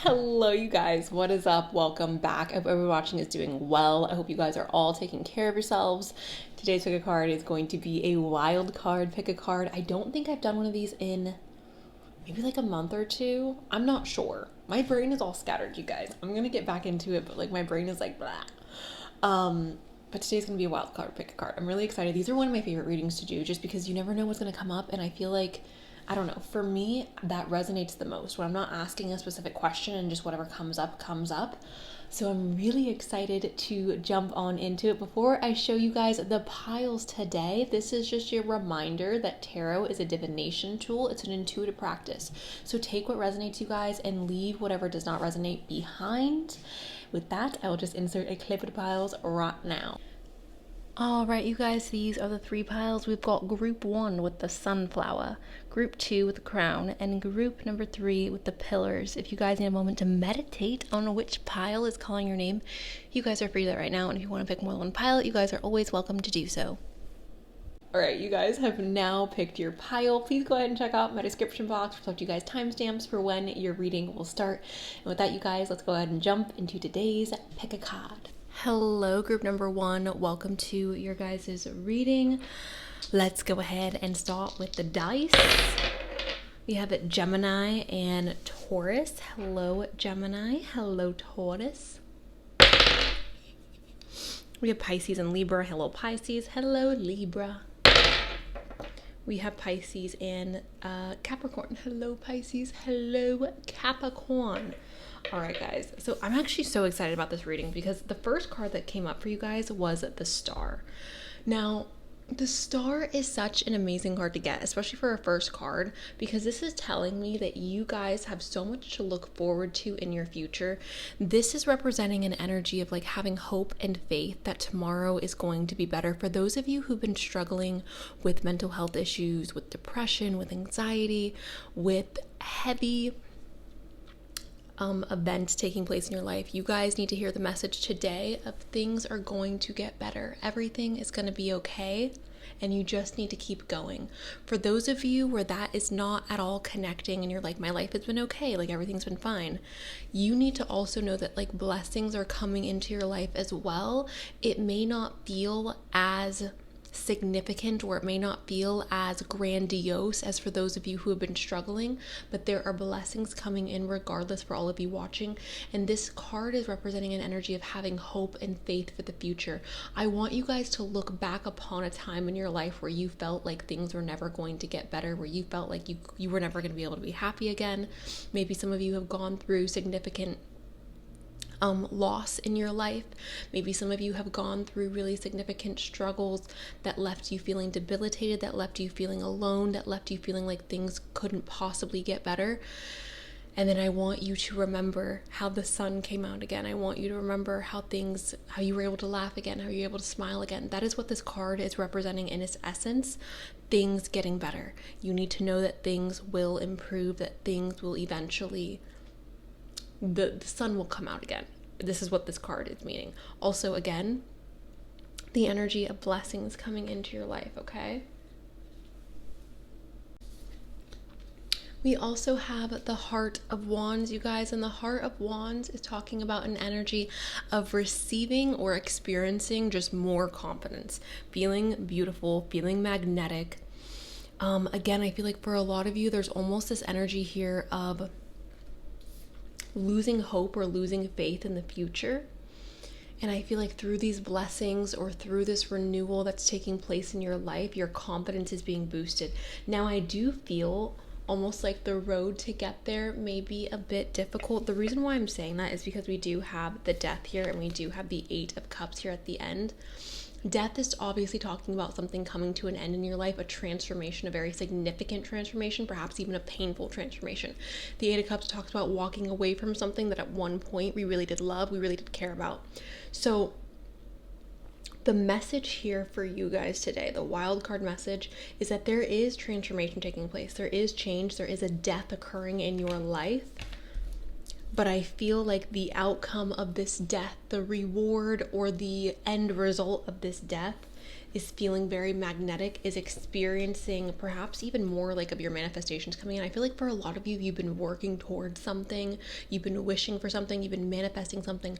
Hello, you guys. What is up? Welcome back. I hope everyone watching is doing well. I hope you guys are all taking care of yourselves. Today's pick a card is going to be a wild card pick a card. I don't think I've done one of these in maybe like a month or two. I'm not sure. My brain is all scattered, you guys. I'm gonna get back into it, but like my brain is like blah. But today's gonna be a wild card pick a card. I'm really excited. These are one of my favorite readings to do just because you never know what's gonna come up, and I feel like I don't know, for me, that resonates the most when I'm not asking a specific question and just whatever comes up, comes up. So I'm really excited to jump on into it. Before I show you guys the piles today, this is just your reminder that tarot is a divination tool. It's an intuitive practice. So take what resonates, you guys, and leave whatever does not resonate behind. With that, I will just insert a clip of the piles right now. All right, you guys, these are the three piles. We've got group 1 with the sunflower, group 2 with the crown, and group number 3 with the pillars. If you guys need a moment to meditate on which pile is calling your name, you guys are free to do that right now. And if you want to pick more than one pile, you guys are always welcome to do so. All right, you guys have now picked your pile. Please go ahead and check out my description box. I'll talk to you guys timestamps for when your reading will start. And with that, you guys, let's go ahead and jump into today's pick a card. Hello, group number 1. Welcome to your guys' reading. Let's go ahead and start with the dice. We have it Gemini and Taurus. Hello, Gemini. Hello, Taurus. We have Pisces and Libra. Hello, Pisces. Hello, Libra. We have Pisces and Capricorn. Hello, Pisces. Hello, Capricorn. All right, guys. So I'm actually so excited about this reading because the first card that came up for you guys was the Star. Now, the Star is such an amazing card to get, especially for a first card, because this is telling me that you guys have so much to look forward to in your future. This is representing an energy of like having hope and faith that tomorrow is going to be better. For those of you who've been struggling with mental health issues, with depression, with anxiety, with heavy events taking place in your life, you guys need to hear the message today of things are going to get better. Everything is going to be okay, and you just need to keep going. For those of you where that is not at all connecting and you're like, my life has been okay, like everything's been fine, you need to also know that like blessings are coming into your life as well. It may not feel as significant, or it may not feel as grandiose as for those of you who have been struggling, but there are blessings coming in regardless for all of you watching. And this card is representing an energy of having hope and faith for the future. I want you guys to look back upon a time in your life where you felt like things were never going to get better, where you felt like you were never going to be able to be happy again. Maybe some of you have gone through significant loss in your life. Maybe some of you have gone through really significant struggles that left you feeling debilitated, that left you feeling alone, that left you feeling like things couldn't possibly get better. And then I want you to remember how the sun came out again. I want you to remember how you were able to laugh again, how you were able to smile again. That is what this card is representing in its essence. Things getting better. You need to know that things will improve, that things will eventually, the sun will come out again. This is what this card is meaning. Also, again, the energy of blessings coming into your life, okay? We also have the Heart of Wands, you guys, and the Heart of Wands is talking about an energy of receiving or experiencing just more confidence, feeling beautiful, feeling magnetic. Again, I feel like for a lot of you, there's almost this energy here of losing hope or losing faith in the future. And I feel like through these blessings or through this renewal that's taking place in your life, your confidence is being boosted. Now, I do feel almost like the road to get there may be a bit difficult. The reason why I'm saying that is because we do have the Death here and we do have the 8 of Cups here at the end. Death is obviously talking about something coming to an end in your life, a transformation, a very significant transformation, perhaps even a painful transformation. The 8 of Cups talks about walking away from something that at one point we really did love, we really did care about. So the message here for you guys today, the wild card message, is that there is transformation taking place. There is change. There is a death occurring in your life. But I feel like the outcome of this death, the reward or the end result of this death is feeling very magnetic, is experiencing perhaps even more like of your manifestations coming in. I feel like for a lot of you, you've been working towards something, you've been wishing for something, you've been manifesting something.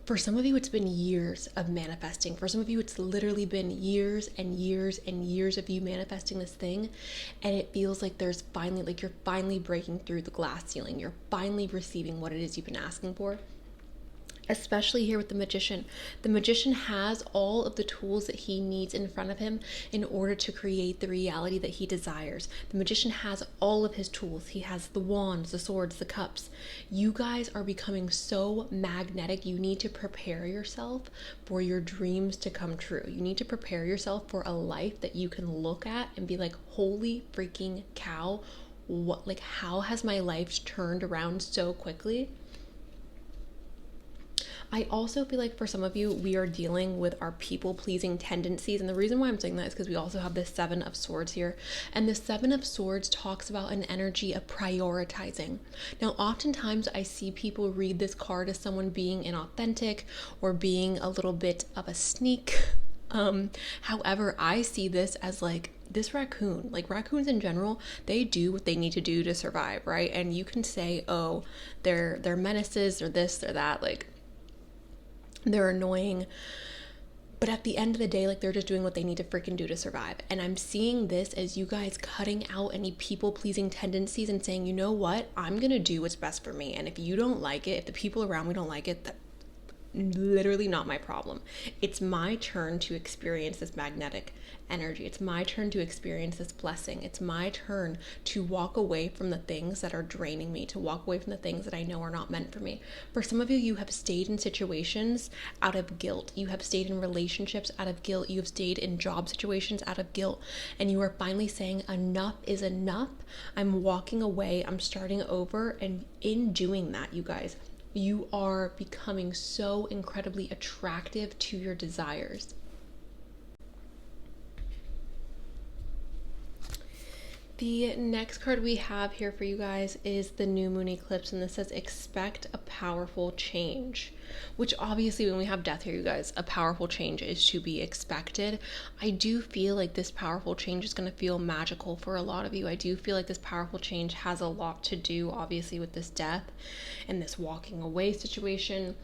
For some of you, it's been years of manifesting. For some of you, it's literally been years and years and years of you manifesting this thing. And it feels like there's finally, like you're finally breaking through the glass ceiling. You're finally receiving what it is you've been asking for. Especially here with the magician. The magician has all of the tools that he needs in front of him in order to create the reality that he desires. The magician has all of his tools. He has the wands, the swords, the cups. You guys are becoming so magnetic. You need to prepare yourself for your dreams to come true. You need to prepare yourself for a life that you can look at and be like, holy freaking cow, what, like, how has my life turned around so quickly? I also feel like for some of you, we are dealing with our people-pleasing tendencies. And the reason why I'm saying that is because we also have the Seven of Swords here. And the Seven of Swords talks about an energy of prioritizing. Now, oftentimes I see people read this card as someone being inauthentic or being a little bit of a sneak. However, I see this as like this raccoon, like raccoons in general, they do what they need to do to survive, right? And you can say, oh, they're menaces, they're this, they're that, like, they're annoying, but at the end of the day, like, they're just doing what they need to freaking do to survive. And I'm seeing this as you guys cutting out any people-pleasing tendencies and saying, you know what, I'm gonna do what's best for me. And if you don't like it, if the people around me don't like it, that's literally not my problem. It's my turn to experience this magnetic energy. It's my turn to experience this blessing. It's my turn to walk away from the things that are draining me, to walk away from the things that I know are not meant for me. For some of you, you have stayed in situations out of guilt. You have stayed in relationships out of guilt. You have stayed in job situations out of guilt. And you are finally saying, enough is enough. I'm walking away. I'm starting over. And in doing that, you guys, you are becoming so incredibly attractive to your desires. The next card we have here for you guys is the new moon eclipse, and this says expect a powerful change, which obviously when we have death here, you guys, a powerful change is to be expected. I do feel like this powerful change is going to feel magical for a lot of you. I do feel like this powerful change has a lot to do, obviously, with this death and this walking away situation.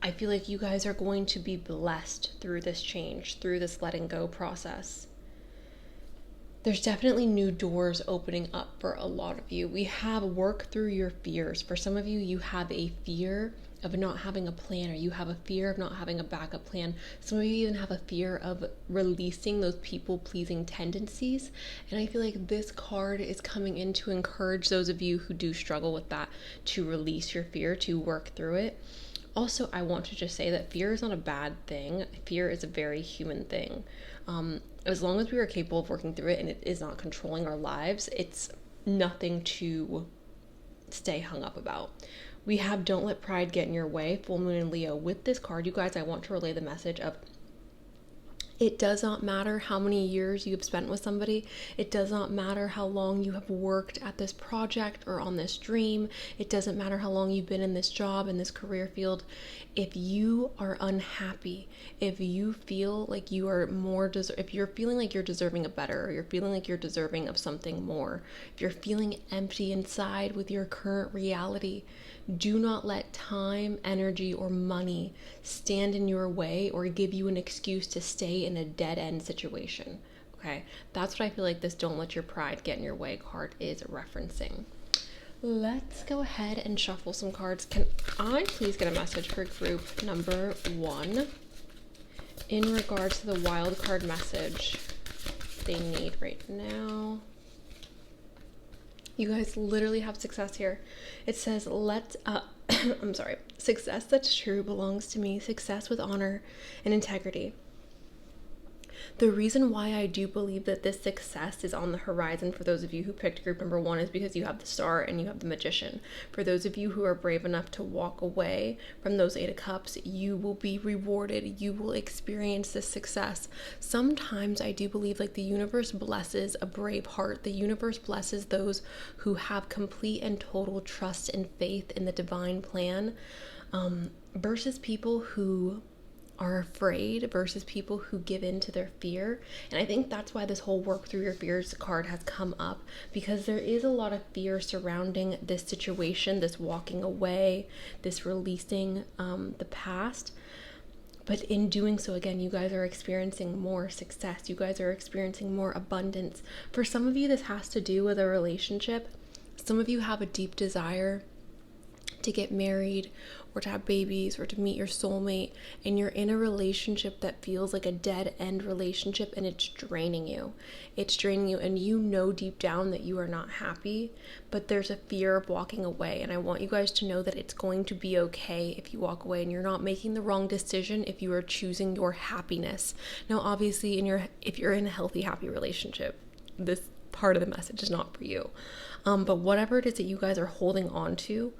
I feel like you guys are going to be blessed through this change, through this letting go process. There's definitely new doors opening up for a lot of you. We have work through your fears. For some of you, you have a fear of not having a plan, or you have a fear of not having a backup plan. Some of you even have a fear of releasing those people-pleasing tendencies. And I feel like this card is coming in to encourage those of you who do struggle with that to release your fear, to work through it. Also, I want to just say that fear is not a bad thing. Fear is a very human thing. As long as we are capable of working through it and it is not controlling our lives, it's nothing to stay hung up about. We have don't let pride get in your way, full moon in Leo. With this card, you guys, I want to relay the message of it does not matter how many years you have spent with somebody. It does not matter how long you have worked at this project or on this dream. It doesn't matter how long you've been in this job, in this career field. If you are unhappy, if you feel like you are more, if you're feeling like you're deserving of better, or you're feeling like you're deserving of something more, if you're feeling empty inside with your current reality, do not let time, energy, or money stand in your way or give you an excuse to stay in a dead-end situation, okay? That's what I feel like this don't let your pride get in your way card is referencing. Let's go ahead and shuffle some cards. Can I please get a message for group number 1 in regards to the wild card message they need right now? You guys literally have success here. It says, I'm sorry, success that's true belongs to me, success with honor and integrity. The reason why I do believe that this success is on the horizon for those of you who picked group number 1 is because you have the Star and you have the Magician. For those of you who are brave enough to walk away from those 8 of Cups, you will be rewarded. You will experience this success. Sometimes I do believe like the universe blesses a brave heart. The universe blesses those who have complete and total trust and faith in the divine plan, versus people who are afraid versus people who give in to their fear. And I think that's why this whole work through your fears card has come up, because there is a lot of fear surrounding this situation, this walking away, this releasing the past. But in doing so, again, you guys are experiencing more success. You guys are experiencing more abundance. For some of you, this has to do with a relationship. Some of you have a deep desire to get married or to have babies or to meet your soulmate, and you're in a relationship that feels like a dead end relationship, and it's draining you. It's draining you, and you know deep down that you are not happy, but there's a fear of walking away. And I want you guys to know that it's going to be okay if you walk away, and you're not making the wrong decision if you are choosing your happiness. Now, obviously, if you're in a healthy, happy relationship, this part of the message is not for you. But whatever it is that you guys are holding on to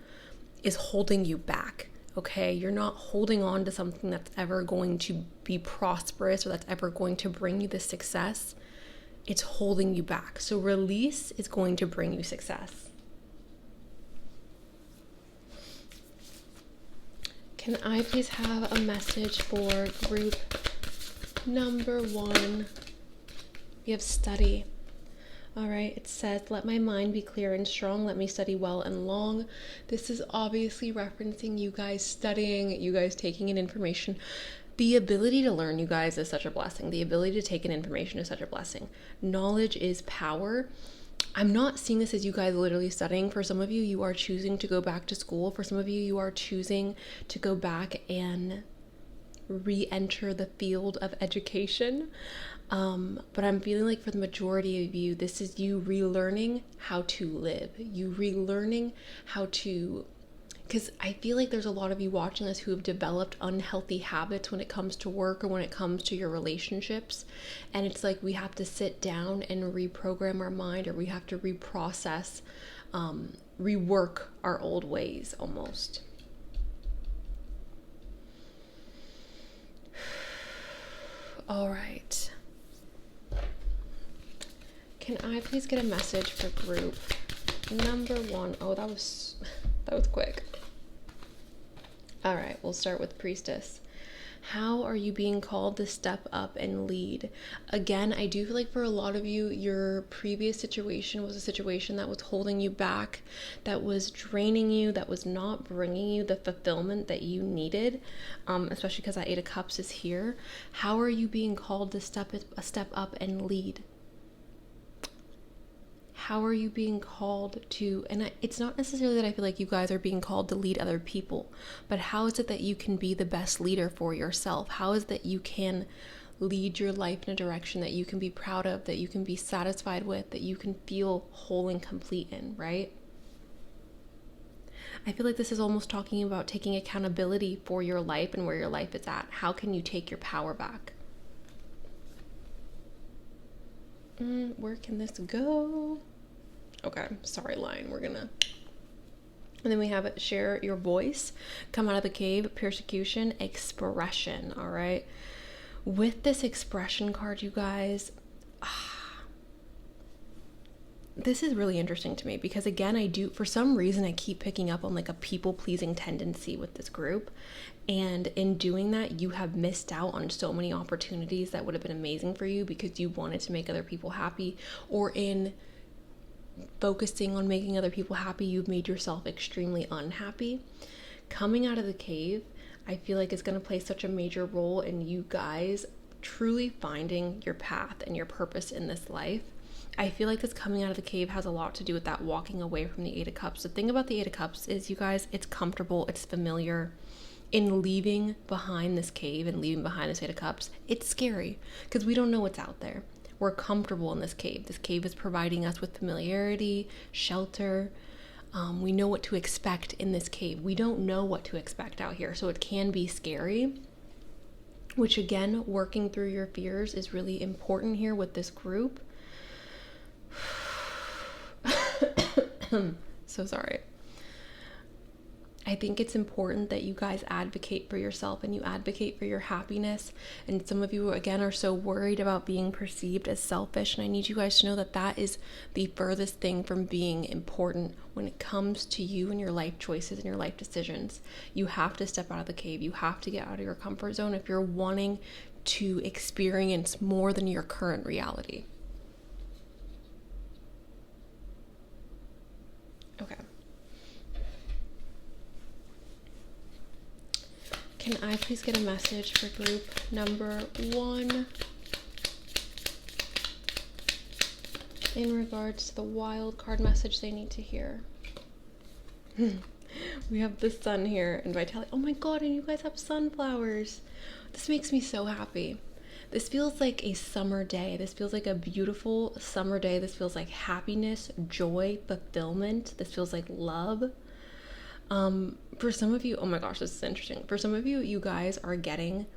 is holding you back, okay? You're not holding on to something that's ever going to be prosperous or that's ever going to bring you the success. It's holding you back. So release is going to bring you success. Can I please have a message for group number 1? We have study. All right, it says, let my mind be clear and strong. Let me study well and long. This is obviously referencing you guys studying, you guys taking in information. The ability to learn, you guys, is such a blessing. The ability to take in information is such a blessing. Knowledge is power. I'm not seeing this as you guys literally studying. For some of you, you are choosing to go back to school. For some of you, you are choosing to go back and re-enter the field of education. But I'm feeling like for the majority of you, this is you relearning how to live. You relearning how to, because I feel like there's a lot of you watching this who have developed unhealthy habits when it comes to work or when it comes to your relationships. And it's like we have to sit down and reprogram our mind, or we have to reprocess, rework our old ways almost. All right. Can I please get a message for group number 1? Oh, that was quick. All right, we'll start with Priestess. How are you being called to step up and lead? Again, I do feel like for a lot of you, your previous situation was a situation that was holding you back, that was draining you, that was not bringing you the fulfillment that you needed, especially because that 8 of Cups is here. How are you being called to step up and lead? How are you being called to, and it's not necessarily that I feel like you guys are being called to lead other people, but how is it that you can be the best leader for yourself? How is it that you can lead your life in a direction that you can be proud of, that you can be satisfied with, that you can feel whole and complete in, right? I feel like this is almost talking about taking accountability for your life and where your life is at. How can you take your power back? Where can this go? Okay, sorry, line. And then we have it, share your voice, come out of the cave, persecution, expression. All right. With this expression card, you guys, this is really interesting to me because, again, for some reason, I keep picking up on like a people-pleasing tendency with this group. And in doing that, you have missed out on so many opportunities that would have been amazing for you because you wanted to make other people happy, or in focusing on making other people happy, you've made yourself extremely unhappy. Coming out of the cave, I feel like is going to play such a major role in you guys truly finding your path and your purpose in this life. I feel like this coming out of the cave has a lot to do with that walking away from the 8 of Cups. The thing about the 8 of Cups is, you guys, it's comfortable, it's familiar. In leaving behind this cave and leaving behind this 8 of Cups, it's scary because we don't know what's out there. We're comfortable in this cave. This cave is providing us with familiarity, shelter. We know what to expect in this cave. We don't know what to expect out here, so it can be scary, which again, working through your fears is really important here with this group. So sorry. I think it's important that you guys advocate for yourself and you advocate for your happiness. And some of you, again, are so worried about being perceived as selfish. And I need you guys to know that that is the furthest thing from being important when it comes to you and your life choices and your life decisions. You have to step out of the cave. You have to get out of your comfort zone if you're wanting to experience more than your current reality. Okay. Can I please get a message for group number 1 in regards to the wild card message they need to hear? We have the sun here and Vitality. Oh my god, and you guys have sunflowers. This makes me so happy. This feels like a summer day. This feels like a beautiful summer day. This feels like happiness, joy, fulfillment. This feels like love. For some of you, oh my gosh, this is interesting. For some of you, you guys are getting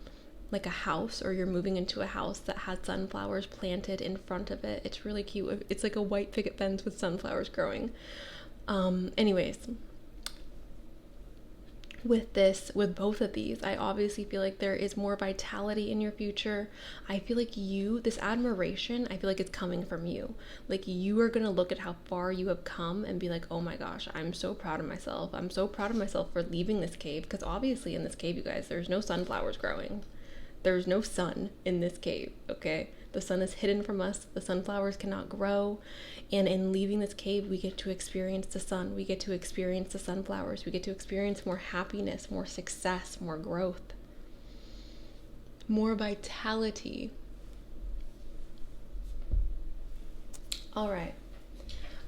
like a house, or you're moving into a house that has sunflowers planted in front of it. It's really cute. It's like a white picket fence with sunflowers growing. Anyways, with both of these, I obviously feel like there is more vitality in your future. I feel like this admiration, I feel like it's coming from you. Like, you are gonna look at how far you have come and be like, oh my gosh, I'm so proud of myself. I'm so proud of myself for leaving this cave, because obviously in this cave, you guys, there's no sunflowers growing. There's no sun in this cave, okay? The sun is hidden from us. The sunflowers cannot grow. And in leaving this cave, we get to experience the sun. We get to experience the sunflowers. We get to experience more happiness, more success, more growth, more vitality. All right.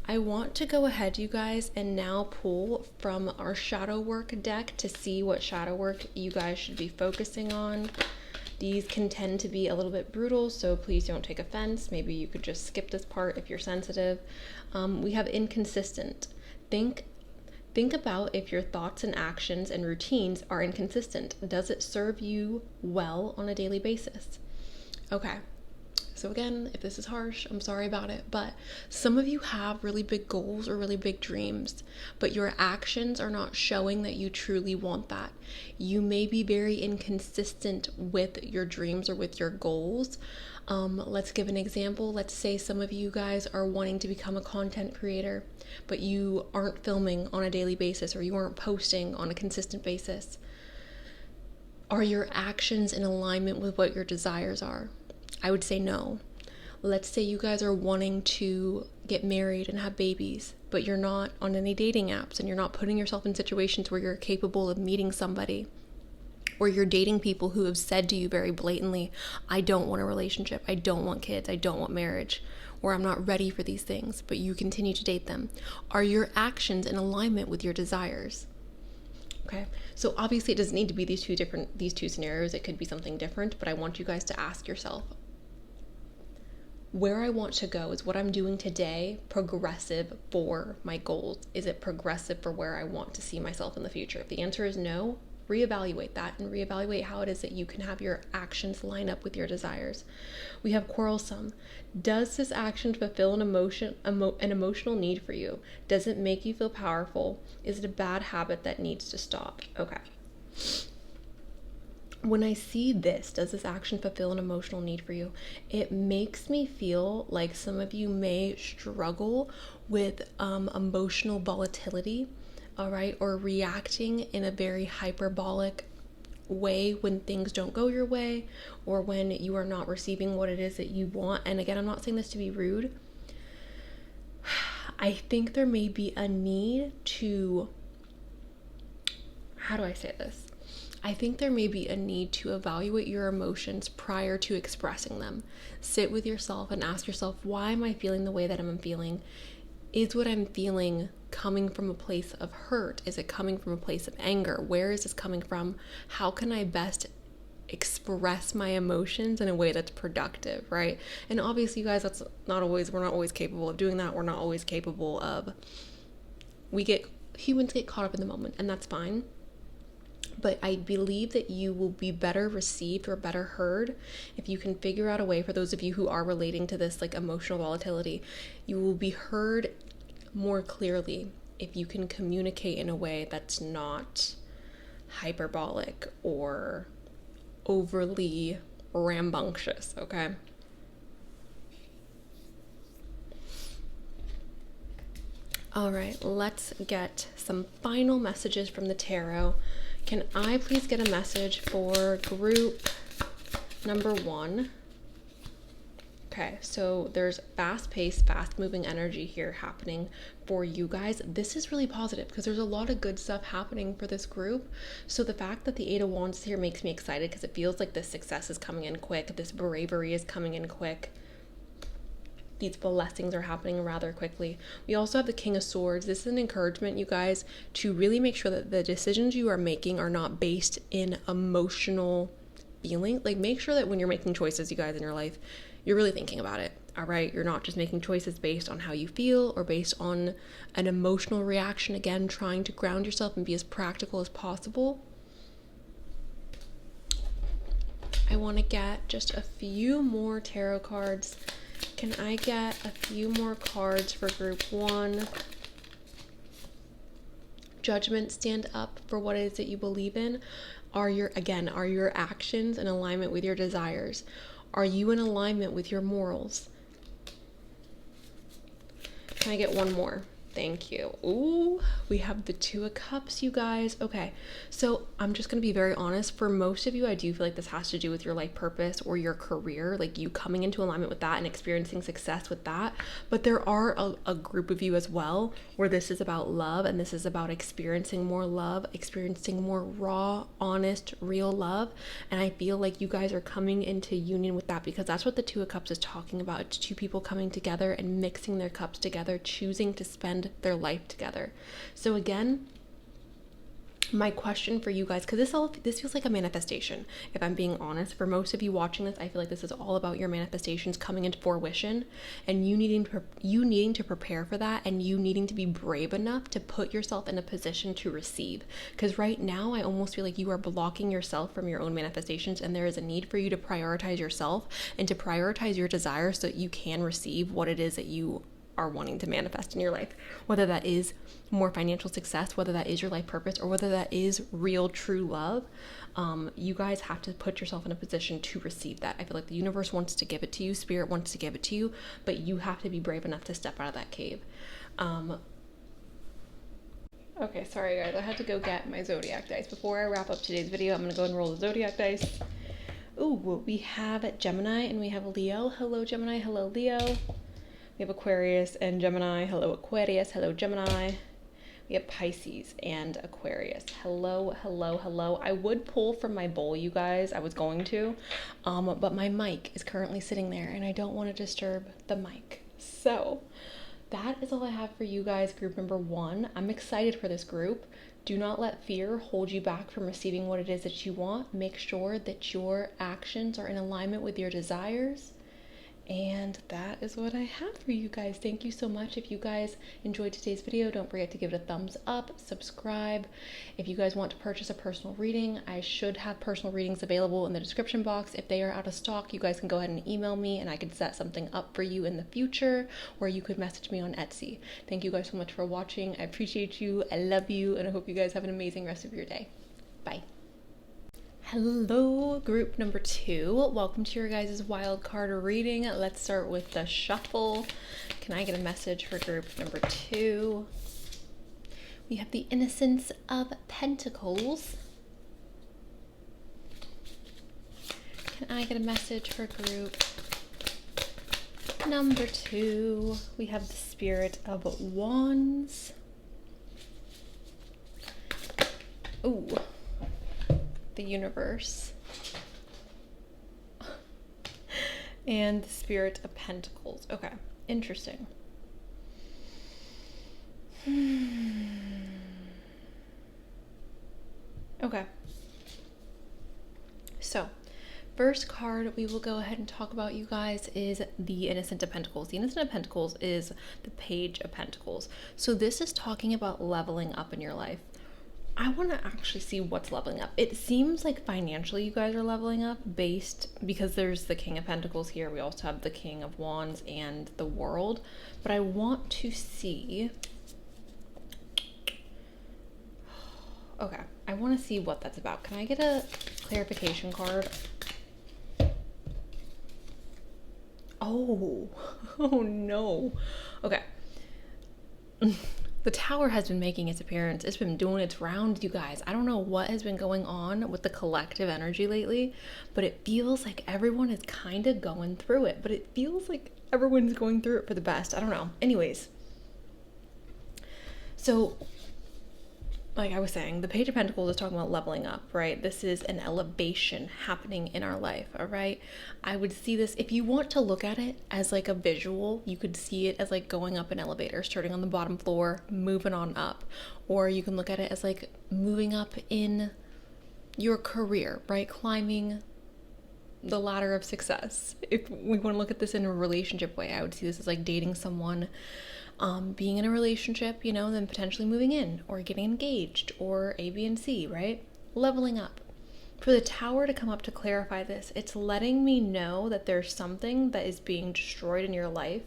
I want to go ahead, you guys, and now pull from our shadow work deck to see what shadow work you guys should be focusing on. These can tend to be a little bit brutal, so please don't take offense. Maybe you could just skip this part if you're sensitive. We have inconsistent. Think about if your thoughts and actions and routines are inconsistent. Does it serve you well on a daily basis? Okay. So again, if this is harsh, I'm sorry about it, but some of you have really big goals or really big dreams, but your actions are not showing that you truly want that. You may be very inconsistent with your dreams or with your goals. Let's give an example. Let's say some of you guys are wanting to become a content creator, but you aren't filming on a daily basis, or you aren't posting on a consistent basis. Are your actions in alignment with what your desires are? I would say no. Let's say you guys are wanting to get married and have babies, but you're not on any dating apps, and you're not putting yourself in situations where you're capable of meeting somebody, or you're dating people who have said to you very blatantly, I don't want a relationship, I don't want kids, I don't want marriage, or I'm not ready for these things, but you continue to date them. Are your actions in alignment with your desires? Okay, so obviously it doesn't need to be these two scenarios. It could be something different, but I want you guys to ask yourself, where I want to go, is what I'm doing today progressive for my goals? Is it progressive for where I want to see myself in the future? If the answer is no, reevaluate that and reevaluate how it is that you can have your actions line up with your desires. We have quarrelsome. Does this action fulfill an emotional need for you? Does it make you feel powerful? Is it a bad habit that needs to stop? Okay. When I see this, does this action fulfill an emotional need for you? It makes me feel like some of you may struggle with emotional volatility, all right, or reacting in a very hyperbolic way when things don't go your way, or when you are not receiving what it is that you want. And again, I'm not saying this to be rude. I think there may be a need to, how do I say this? I think there may be a need to evaluate your emotions prior to expressing them. Sit with yourself and ask yourself, why am I feeling the way that I'm feeling? Is what I'm feeling coming from a place of hurt? Is it coming from a place of anger? Where is this coming from? How can I best express my emotions in a way that's productive, right? And obviously, you guys, we're not always capable of doing that. We're not always capable of, humans get caught up in the moment, and that's fine. But I believe that you will be better received or better heard if you can figure out a way, for those of you who are relating to this like emotional volatility, you will be heard more clearly if you can communicate in a way that's not hyperbolic or overly rambunctious, okay? All right, let's get some final messages from the tarot. Can I please get a message for group number 1? Okay, so there's fast-paced, fast-moving energy here happening for you guys. This is really positive because there's a lot of good stuff happening for this group. So the fact that the Eight of Wands here makes me excited because it feels like this success is coming in quick. This bravery is coming in quick. These blessings are happening rather quickly. We also have the King of Swords. This is an encouragement, you guys, to really make sure that the decisions you are making are not based in emotional feeling. Like, make sure that when you're making choices, you guys, in your life, you're really thinking about it, all right? You're not just making choices based on how you feel or based on an emotional reaction. Again, trying to ground yourself and be as practical as possible. I want to get just a few more tarot cards. Can I get a few more cards for group 1? Judgment, stand up for what it is that you believe in. Are your actions in alignment with your desires? Are you in alignment with your morals? Can I get one more? Thank you. Ooh, we have the Two of Cups, you guys. Okay, so I'm just going to be very honest. For most of you, I do feel like this has to do with your life purpose or your career, like you coming into alignment with that and experiencing success with that. But there are a group of you as well where this is about love, and this is about experiencing more love, experiencing more raw, honest, real love. And I feel like you guys are coming into union with that because that's what the Two of Cups is talking about. It's two people coming together and mixing their cups together, choosing to spend their life together. So again, my question for you guys, because this feels like a manifestation, if I'm being honest. For most of you watching this, I feel like this is all about your manifestations coming into fruition, and you needing to prepare for that, and you needing to be brave enough to put yourself in a position to receive. Because right now, I almost feel like you are blocking yourself from your own manifestations, and there is a need for you to prioritize yourself and to prioritize your desires so that you can receive what it is that you are wanting to manifest in your life, whether that is more financial success, whether that is your life purpose, or whether that is real, true love. You guys have to put yourself in a position to receive that. I feel like the universe wants to give it to you, spirit wants to give it to you, but you have to be brave enough to step out of that cave. Okay, sorry guys, I had to go get my zodiac dice. Before I wrap up today's video, I'm gonna go and roll the zodiac dice. Ooh, we have Gemini and we have Leo. Hello Gemini, hello Leo. We have Aquarius and Gemini. Hello, Aquarius. Hello, Gemini. We have Pisces and Aquarius. Hello, hello, hello. I would pull from my bowl, you guys. I was going to, but my mic is currently sitting there and I don't want to disturb the mic. So that is all I have for you guys, group number 1. I'm excited for this group. Do not let fear hold you back from receiving what it is that you want. Make sure that your actions are in alignment with your desires. And that is what I have for you guys. Thank you so much. If you guys enjoyed today's video, don't forget to give it a thumbs up, subscribe. If you guys want to purchase a personal reading, I should have personal readings available in the description box. If they are out of stock, you guys can go ahead and email me and I can set something up for you in the future, or you could message me on Etsy. Thank you guys so much for watching. I appreciate you. I love you. And I hope you guys have an amazing rest of your day. Bye. Hello, group number 2. Welcome to your guys' wild card reading. Let's start with the shuffle. Can I get a message for group number 2? We have the Innocence of Pentacles. Can I get a message for group number 2? We have the Spirit of Wands. Ooh. The Universe and the Spirit of Pentacles. Okay, interesting. Okay, so first card we will go ahead and talk about, you guys, is the Innocent of Pentacles. The Innocent of Pentacles is the Page of Pentacles. So this is talking about leveling up in your life. I want to actually see what's leveling up. It seems like financially you guys are leveling up because there's the King of Pentacles here. We also have the King of Wands and the World. But I want to see Okay. I want to see what that's about. Can I get a clarification card? Oh, oh no. Okay. The Tower has been making its appearance. It's been doing its round, you guys. I don't know what has been going on with the collective energy lately, but it feels like everyone is kind of going through it. But it feels like everyone's going through it for the best. I don't know. Anyways, so like I was saying, the Page of Pentacles is talking about leveling up, right? This is an elevation happening in our life, all right? I would see this, if you want to look at it as like a visual, you could see it as like going up an elevator, starting on the bottom floor, moving on up. Or you can look at it as like moving up in your career, right? Climbing the ladder of success. If we want to look at this in a relationship way, I would see this as like dating someone, being in a relationship, you know, then potentially moving in or getting engaged or A, B, and C, right? Leveling up. For the Tower to come up to clarify this, it's letting me know that there's something that is being destroyed in your life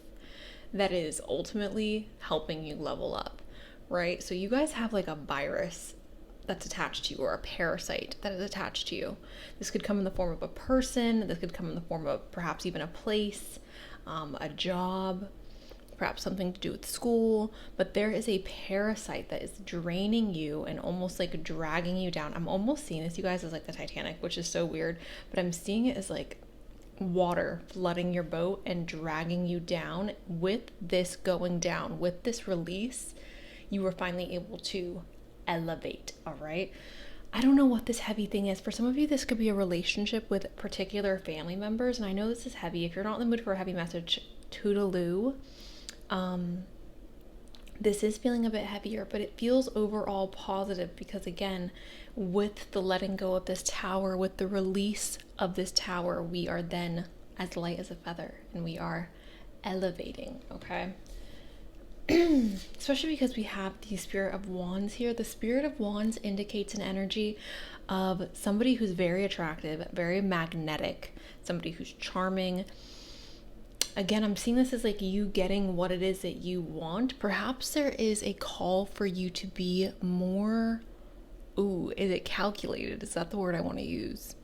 that is ultimately helping you level up, right? So you guys have like a virus that's attached to you, or a parasite that is attached to you. This could come in the form of a person. This could come in the form of perhaps even a place, a job, perhaps something to do with school, but there is a parasite that is draining you and almost like dragging you down. I'm almost seeing this, you guys, as like the Titanic, which is so weird, but I'm seeing it as like water flooding your boat and dragging you down. With this going down, with this release, you were finally able to elevate, all right? I don't know what this heavy thing is. For some of you, this could be a relationship with particular family members, and I know this is heavy. If you're not in the mood for a heavy message, toodaloo. This is feeling a bit heavier, but it feels overall positive because, again, with the letting go of this Tower, with the release of this Tower, we are then as light as a feather and we are elevating, okay? Especially because we have the Spirit of Wands here. The Spirit of Wands indicates an energy of somebody who's very attractive, very magnetic, somebody who's charming. Again, I'm seeing this as like you getting what it is that you want. Perhaps there is a call for you to be more, is it calculated? Is that the word I want to use?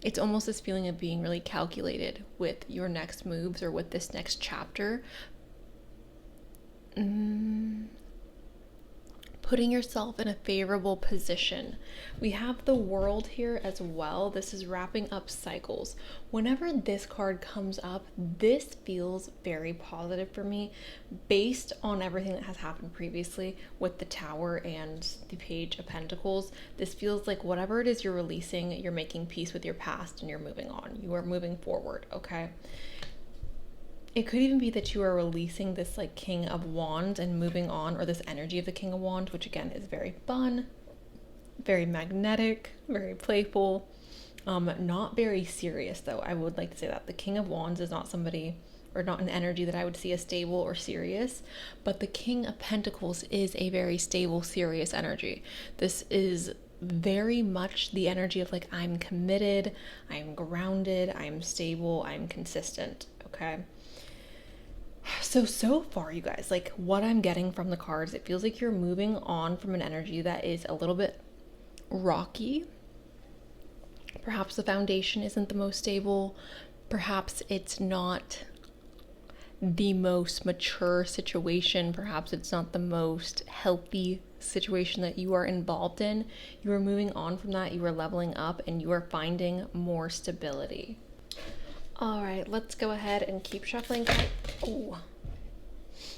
It's almost this feeling of being really calculated with your next moves or with this next chapter. Putting yourself in a favorable position. We have the World here as well. This is wrapping up cycles. Whenever this card comes up, this feels very positive for me based on everything that has happened previously with the Tower and the Page of Pentacles. This feels like whatever it is you're releasing, you're making peace with your past and you're moving on. You are moving forward, okay? It could even be that you are releasing this like King of Wands and moving on, or this energy of the King of Wands, which again is very fun, very magnetic, very playful, not very serious though. I would like to say that the King of Wands is not somebody, or not an energy that I would see as stable or serious, but the King of Pentacles is a very stable, serious energy. This is very much the energy of like, I'm committed, I'm grounded, I'm stable, I'm consistent, okay? So far, you guys, like what I'm getting from the cards, it feels like you're moving on from an energy that is a little bit rocky. Perhaps the foundation isn't the most stable. Perhaps it's not the most mature situation. Perhaps it's not the most healthy situation that you are involved in. You are moving on from that. You are leveling up and you are finding more stability. All right, let's go ahead and keep shuffling. Oh,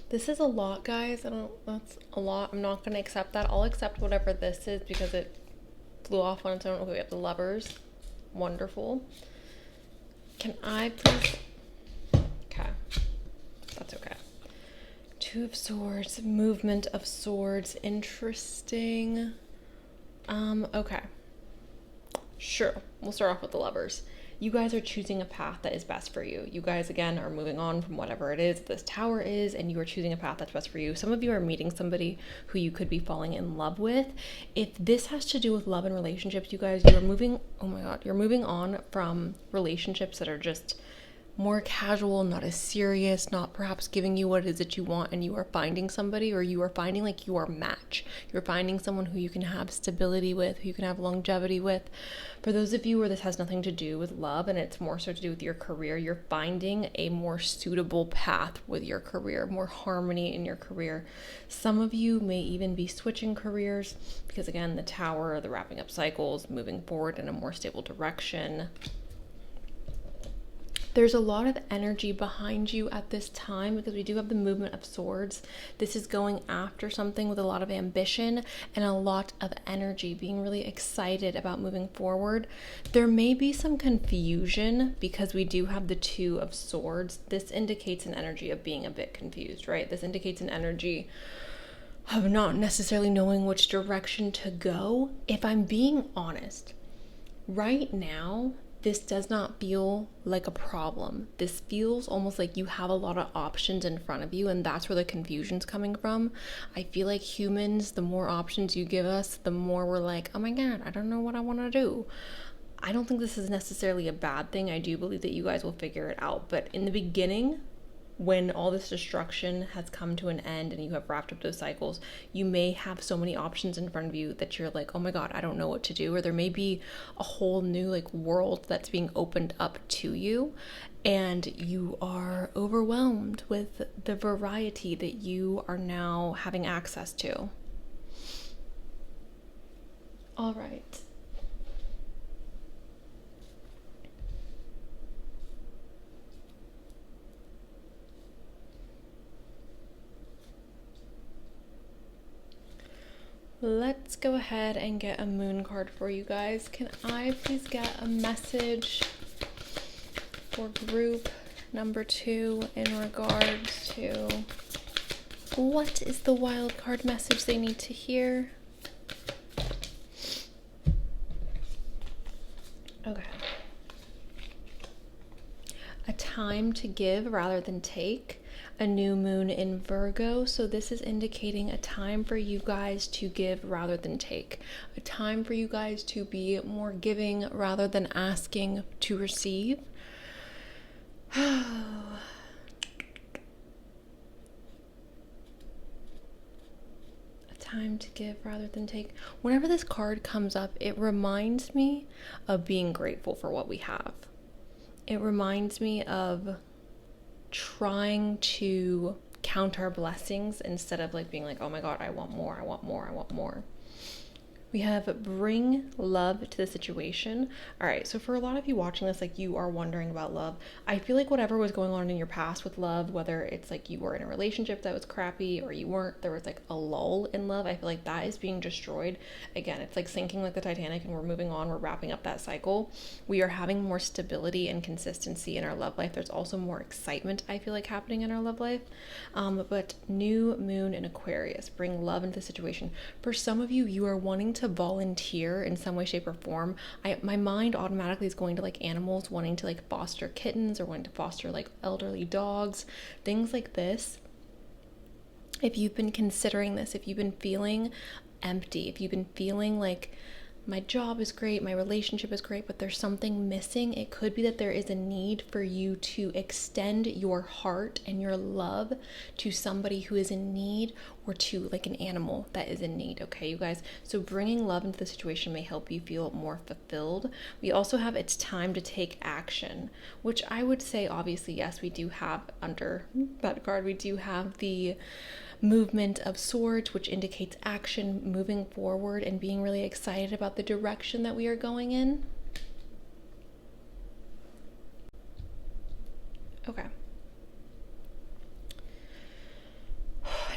this is a lot, guys. That's a lot. I'm not going to accept that. I'll accept whatever this is because it flew off on its own. Okay, we have the Lovers. Wonderful. Can I please? Okay, that's okay. Two of Swords, Movement of Swords. Interesting. Okay. Sure, we'll start off with the Lovers. You guys are choosing a path that is best for you. You guys, again, are moving on from whatever it is this Tower is, and you are choosing a path that's best for you. Some of you are meeting somebody who you could be falling in love with. If this has to do with love and relationships, you guys, you're moving, oh my God, you're moving on from relationships that are just more casual, not as serious, not perhaps giving you what it is that you want, and you are finding somebody, or you are finding like your match. You're finding someone who you can have stability with, who you can have longevity with. For those of you where this has nothing to do with love and it's more so to do with your career, you're finding a more suitable path with your career, more harmony in your career. Some of you may even be switching careers because, again, the Tower, the wrapping up cycles, moving forward in a more stable direction. There's a lot of energy behind you at this time because we do have the movement of swords. This is going after something with a lot of ambition and a lot of energy, being really excited about moving forward. There may be some confusion because we do have the Two of Swords. This indicates an energy of being a bit confused, right? This indicates an energy of not necessarily knowing which direction to go. If I'm being honest, right now, this does not feel like a problem. This feels almost like you have a lot of options in front of you, and that's where the confusion's coming from. I feel like humans, the more options you give us, the more we're like, oh my God, I don't know what I want to do. I don't think this is necessarily a bad thing. I do believe that you guys will figure it out. But in the beginning, when all this destruction has come to an end and you have wrapped up those cycles, you may have so many options in front of you that you're like, oh my God, I don't know what to do. Or there may be a whole new like world that's being opened up to you, and you are overwhelmed with the variety that you are now having access to. All right. Let's go ahead and get a moon card for you guys. Can I please get a message for group number 2 in regards to what is the wild card message they need to hear? Okay. A time to give rather than take. A new moon in Virgo, so this is indicating a time for you guys to give rather than take, a time for you guys to be more giving rather than asking to receive. A time to give rather than take. Whenever this card comes up, it reminds me of being grateful for what we have. It reminds me of trying to count our blessings instead of like being like, oh my God, I want more, I want more, I want more. We have bring love to the situation. All right, so for a lot of you watching this, like you are wondering about love. I feel like whatever was going on in your past with love, whether it's like you were in a relationship that was crappy or you weren't, there was like a lull in love. I feel like that is being destroyed. Again, it's like sinking like the Titanic and we're moving on. We're wrapping up that cycle. We are having more stability and consistency in our love life. There's also more excitement, I feel like, happening in our love life. But new moon in Aquarius, bring love into the situation. For some of you, you are wanting to volunteer in some way, shape, or form. My mind automatically is going to like animals, wanting to like foster kittens or wanting to foster like elderly dogs, things like this. If you've been considering this, if you've been feeling empty, if you've been feeling like my job is great, my relationship is great, but there's something missing, it could be that there is a need for you to extend your heart and your love to somebody who is in need, or to like an animal that is in need, okay, you guys? So bringing love into the situation may help you feel more fulfilled. We also have it's time to take action, which I would say, obviously, yes, we do have under that card, we do have the movement of swords, which indicates action, moving forward and being really excited about the direction that we are going in. Okay.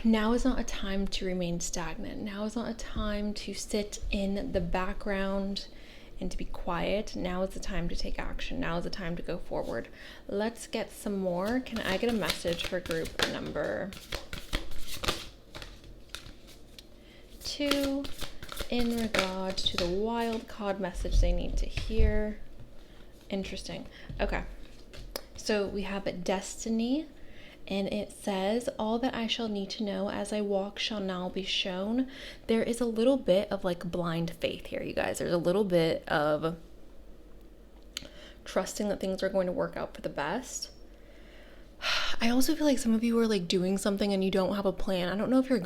Now is not a time to remain stagnant. Now is not a time to sit in the background and to be quiet. Now is the time to take action. Now is the time to go forward. Let's get some more. Can I get a message for group number 2 in regards to the wild card message they need to hear? Interesting. Okay. So we have destiny, and it says, all that I shall need to know as I walk shall now be shown. There is a little bit of like blind faith here, you guys. There's a little bit of trusting that things are going to work out for the best. I also feel like some of you are like doing something and you don't have a plan. I don't know if you're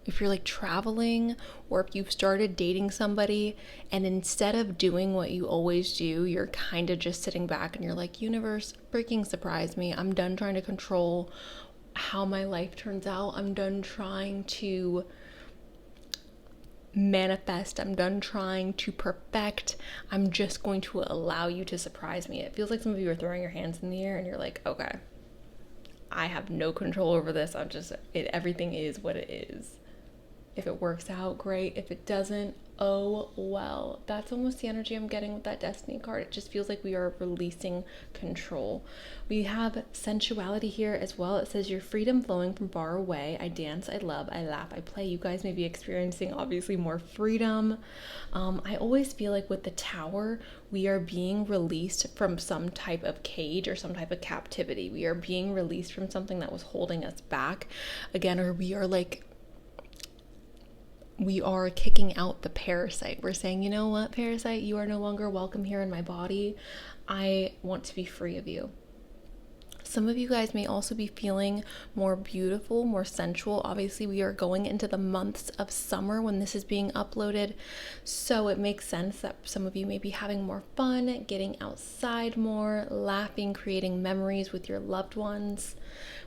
if you're like traveling or if you've started dating somebody and instead of doing what you always do, you're kind of just sitting back and you're like, universe, freaking surprise me. I'm done trying to control how my life turns out. I'm done trying to manifest. I'm done trying to perfect. I'm just going to allow you to surprise me. It feels like some of you are throwing your hands in the air and you're like, okay, I have no control over this. Everything is what it is. If it works out, great. If it doesn't, oh well. That's almost the energy I'm getting with that Destiny card. It just feels like we are releasing control. We have sensuality here as well. It says your freedom flowing from far away. I dance, I love, I laugh, I play. You guys may be experiencing obviously more freedom. I always feel like with the Tower, we are being released from some type of cage or some type of captivity. We are being released from something that was holding us back. Again, or we are kicking out the parasite. We're saying, you know what, parasite, you are no longer welcome here in my body. I want to be free of you. Some of you guys may also be feeling more beautiful, more sensual. Obviously, we are going into the months of summer when this is being uploaded. So it makes sense that some of you may be having more fun, getting outside more, laughing, creating memories with your loved ones.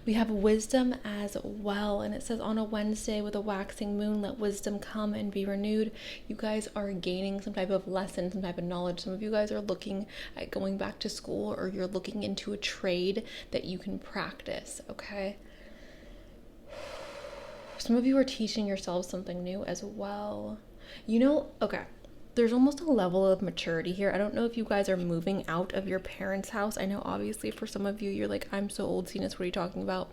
We have wisdom as well, and it says on a Wednesday with a waxing moon, let wisdom come and be renewed. You guys are gaining some type of lesson, some type of knowledge. Some of you guys are looking at going back to school, or you're looking into a trade that you can practice, okay? Some of you are teaching yourselves something new as well. Okay, there's almost a level of maturity here. I don't know if you guys are moving out of your parents' house. I know obviously for some of you, you're like, I'm so old, Cenus, what are you talking about?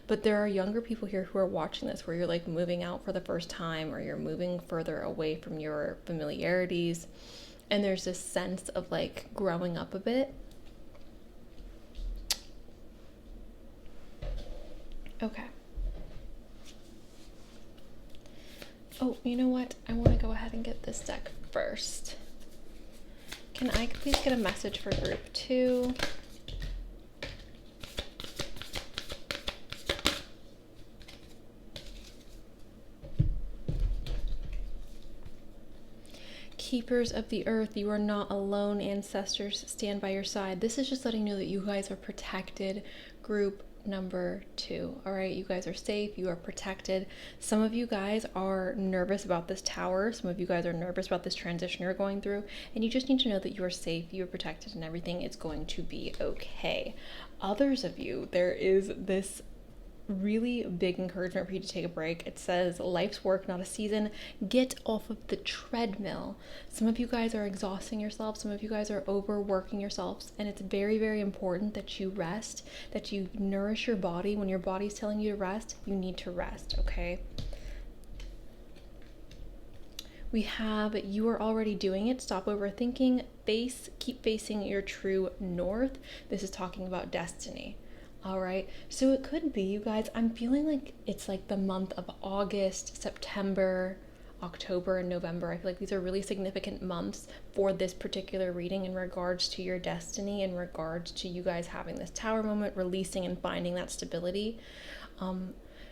But there are younger people here who are watching this where you're like moving out for the first time, or you're moving further away from your familiarities. And there's this sense of like growing up a bit. Okay. Oh, you know what? I want to go ahead and get this deck first. Can I please get a message for group 2? Keepers of the earth, you are not alone. Ancestors stand by your side. This is just letting you know that you guys are protected. Group number 2. All right, you guys are safe, you are protected. Some of you guys are nervous about this Tower. Some of you guys are nervous about this transition you're going through, and you just need to know that you are safe, you are protected, and everything is going to be okay. Others of you, there is this really big encouragement for you to take a break. It says life's work, not a season. Get off of the treadmill. Some of you guys are exhausting yourselves. Some of you guys are overworking yourselves, and it's very, very important that you rest, that you nourish your body. When your body's telling you to rest, you need to rest, okay? We have you are already doing it. Stop overthinking. Keep facing your true north. This is talking about destiny. All right, so it could be, you guys, I'm feeling like it's like the month of August, September, October, and November. I feel like these are really significant months for this particular reading in regards to your destiny, in regards to you guys having this Tower moment, releasing and finding that stability.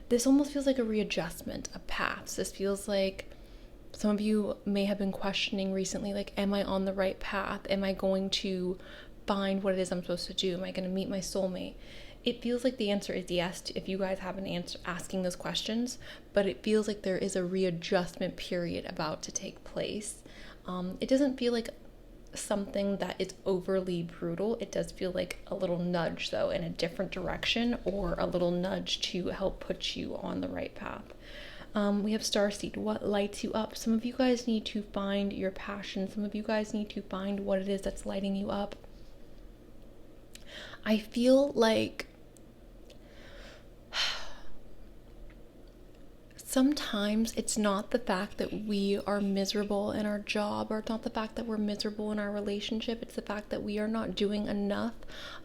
This almost feels like a readjustment of paths. This feels like some of you may have been questioning recently, like, am I on the right path? Am I going to find what it is I'm supposed to do? Am I going to meet my soulmate? It feels like the answer is yes if you guys have an answer asking those questions, but it feels like there is a readjustment period about to take place. It doesn't feel like something that is overly brutal. It does feel like a little nudge, though, in a different direction, or a little nudge to help put you on the right path. We have Starseed. What lights you up? Some of you guys need to find your passion. Some of you guys need to find what it is that's lighting you up. I feel like sometimes it's not the fact that we are miserable in our job, or it's not the fact that we're miserable in our relationship. It's the fact that we are not doing enough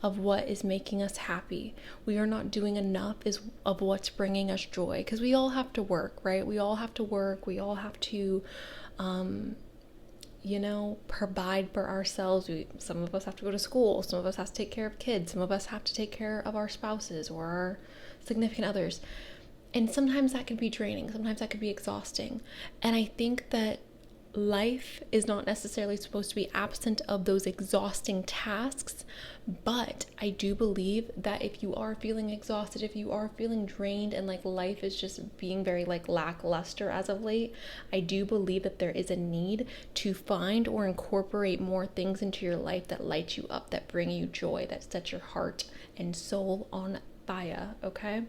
of what is making us happy. We are not doing enough of what's bringing us joy, because we all have to work, right? We all have to work. We all have to, provide for ourselves. Some of us have to go to school. Some of us have to take care of kids. Some of us have to take care of our spouses or our significant others. And sometimes that can be draining. Sometimes that can be exhausting. And I think that life is not necessarily supposed to be absent of those exhausting tasks, but I do believe that if you are feeling exhausted, if you are feeling drained and like life is just being very like lackluster as of late, I do believe that there is a need to find or incorporate more things into your life that light you up, that bring you joy, that set your heart and soul on fire, okay?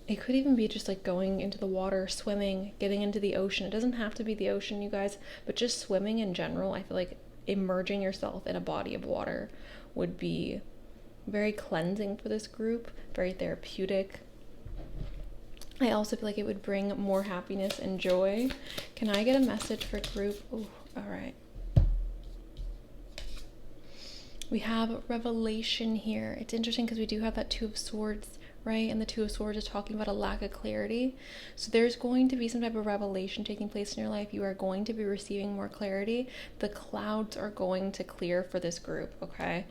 It could even be just like going into the water, swimming, getting into the ocean. It doesn't have to be the ocean, you guys, but just swimming in general. I feel like immersing yourself in a body of water would be very cleansing for this group, very therapeutic. I also feel like it would bring more happiness and joy. Can I get a message for group? Oh, all right. We have revelation here. It's interesting because we do have that Two of Swords, right? And the Two of Swords is talking about a lack of clarity. So there's going to be some type of revelation taking place in your life. You are going to be receiving more clarity. The clouds are going to clear for this group, okay?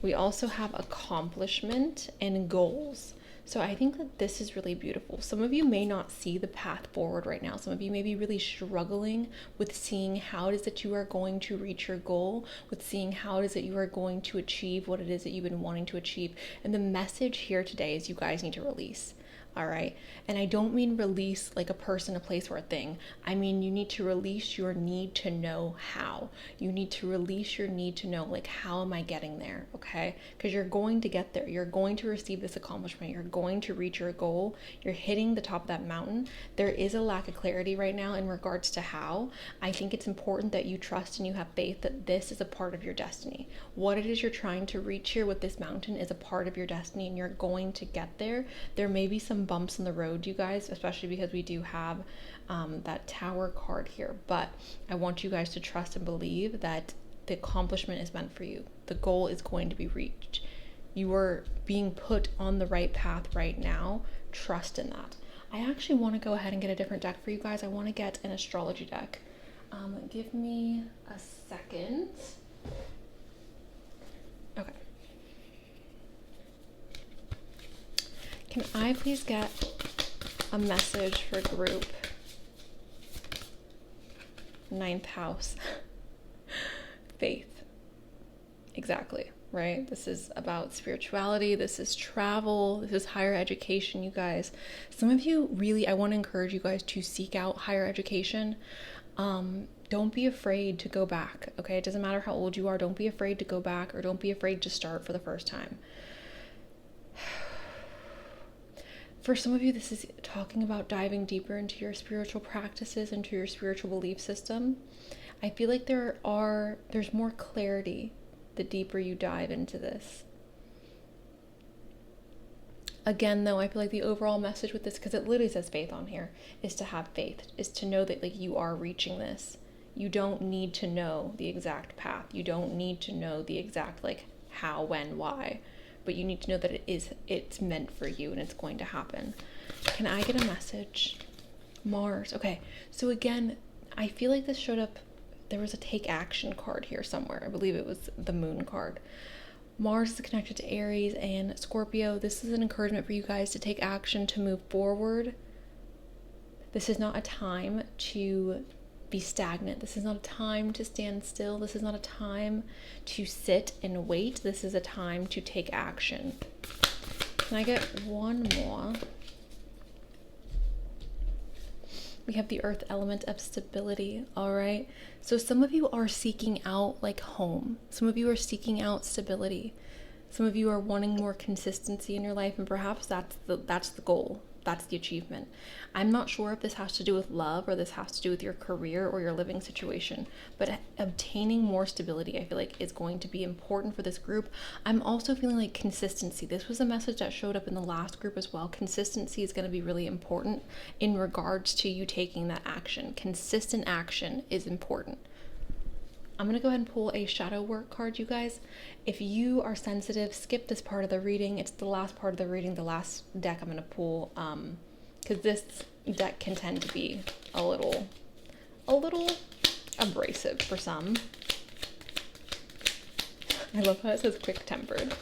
We also have accomplishment and goals. So I think that this is really beautiful. Some of you may not see the path forward right now. Some of you may be really struggling with seeing how it is that you are going to reach your goal, with seeing how it is that you are going to achieve what it is that you've been wanting to achieve. And the message here today is you guys need to release. All right. And I don't mean release like a person, a place, or a thing. I mean, you need to release your need to know how. You need to release your need to know, like, how am I getting there? Okay. Because you're going to get there. You're going to receive this accomplishment. You're going to reach your goal. You're hitting the top of that mountain. There is a lack of clarity right now in regards to how. I think it's important that you trust and you have faith that this is a part of your destiny. What it is you're trying to reach here with this mountain is a part of your destiny, and you're going to get there. There may be some bumps in the road, you guys, especially because we do have that Tower card here, but I want you guys to trust and believe that the accomplishment is meant for you. The goal is going to be reached. You are being put on the right path right now. Trust in that. I actually want to go ahead and get a different deck for you guys. I want to get an astrology deck. Give me a second. Okay. Can I please get a message for group 9th house? Faith. Exactly, right? This is about spirituality. This is travel. This is higher education, you guys. Some of you really, I want to encourage you guys to seek out higher education. Don't be afraid to go back, okay? It doesn't matter how old you are. Don't be afraid to go back, or don't be afraid to start for the first time. For some of you, this is talking about diving deeper into your spiritual practices, into your spiritual belief system. I feel like there's more clarity the deeper you dive into this. Again, though, I feel like the overall message with this, because it literally says faith on here, is to have faith, is to know that like you are reaching this. You don't need to know the exact path. You don't need to know the exact like how, when, why. But you need to know that it's meant for you and it's going to happen. Can I get a message? Mars. Okay. So again, I feel like this showed up. There was a take action card here somewhere. I believe it was the moon card. Mars is connected to Aries and Scorpio. This is an encouragement for you guys to take action, to move forward. This is not a time to be stagnant. This is not a time to stand still. This is not a time to sit and wait. This is a time to take action. Can I get one more? We have the earth element of stability. All right. So some of you are seeking out like home. Some of you are seeking out stability. Some of you are wanting more consistency in your life, and perhaps that's the goal. That's the achievement. I'm not sure if this has to do with love or this has to do with your career or your living situation, but obtaining more stability, I feel like, is going to be important for this group. I'm also feeling like consistency. This was a message that showed up in the last group as well. Consistency is going to be really important in regards to you taking that action. Consistent action is important. I'm going to go ahead and pull a shadow work card, you guys. If you are sensitive, skip this part of the reading. It's the last part of the reading, the last deck I'm going to pull because this deck can tend to be a little abrasive for some. I love how it says quick-tempered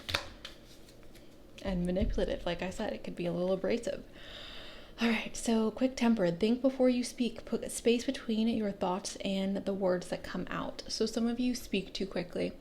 and manipulative. Like I said, it could be a little abrasive. All right, so quick-tempered. Think before you speak. Put space between your thoughts and the words that come out. So some of you speak too quickly.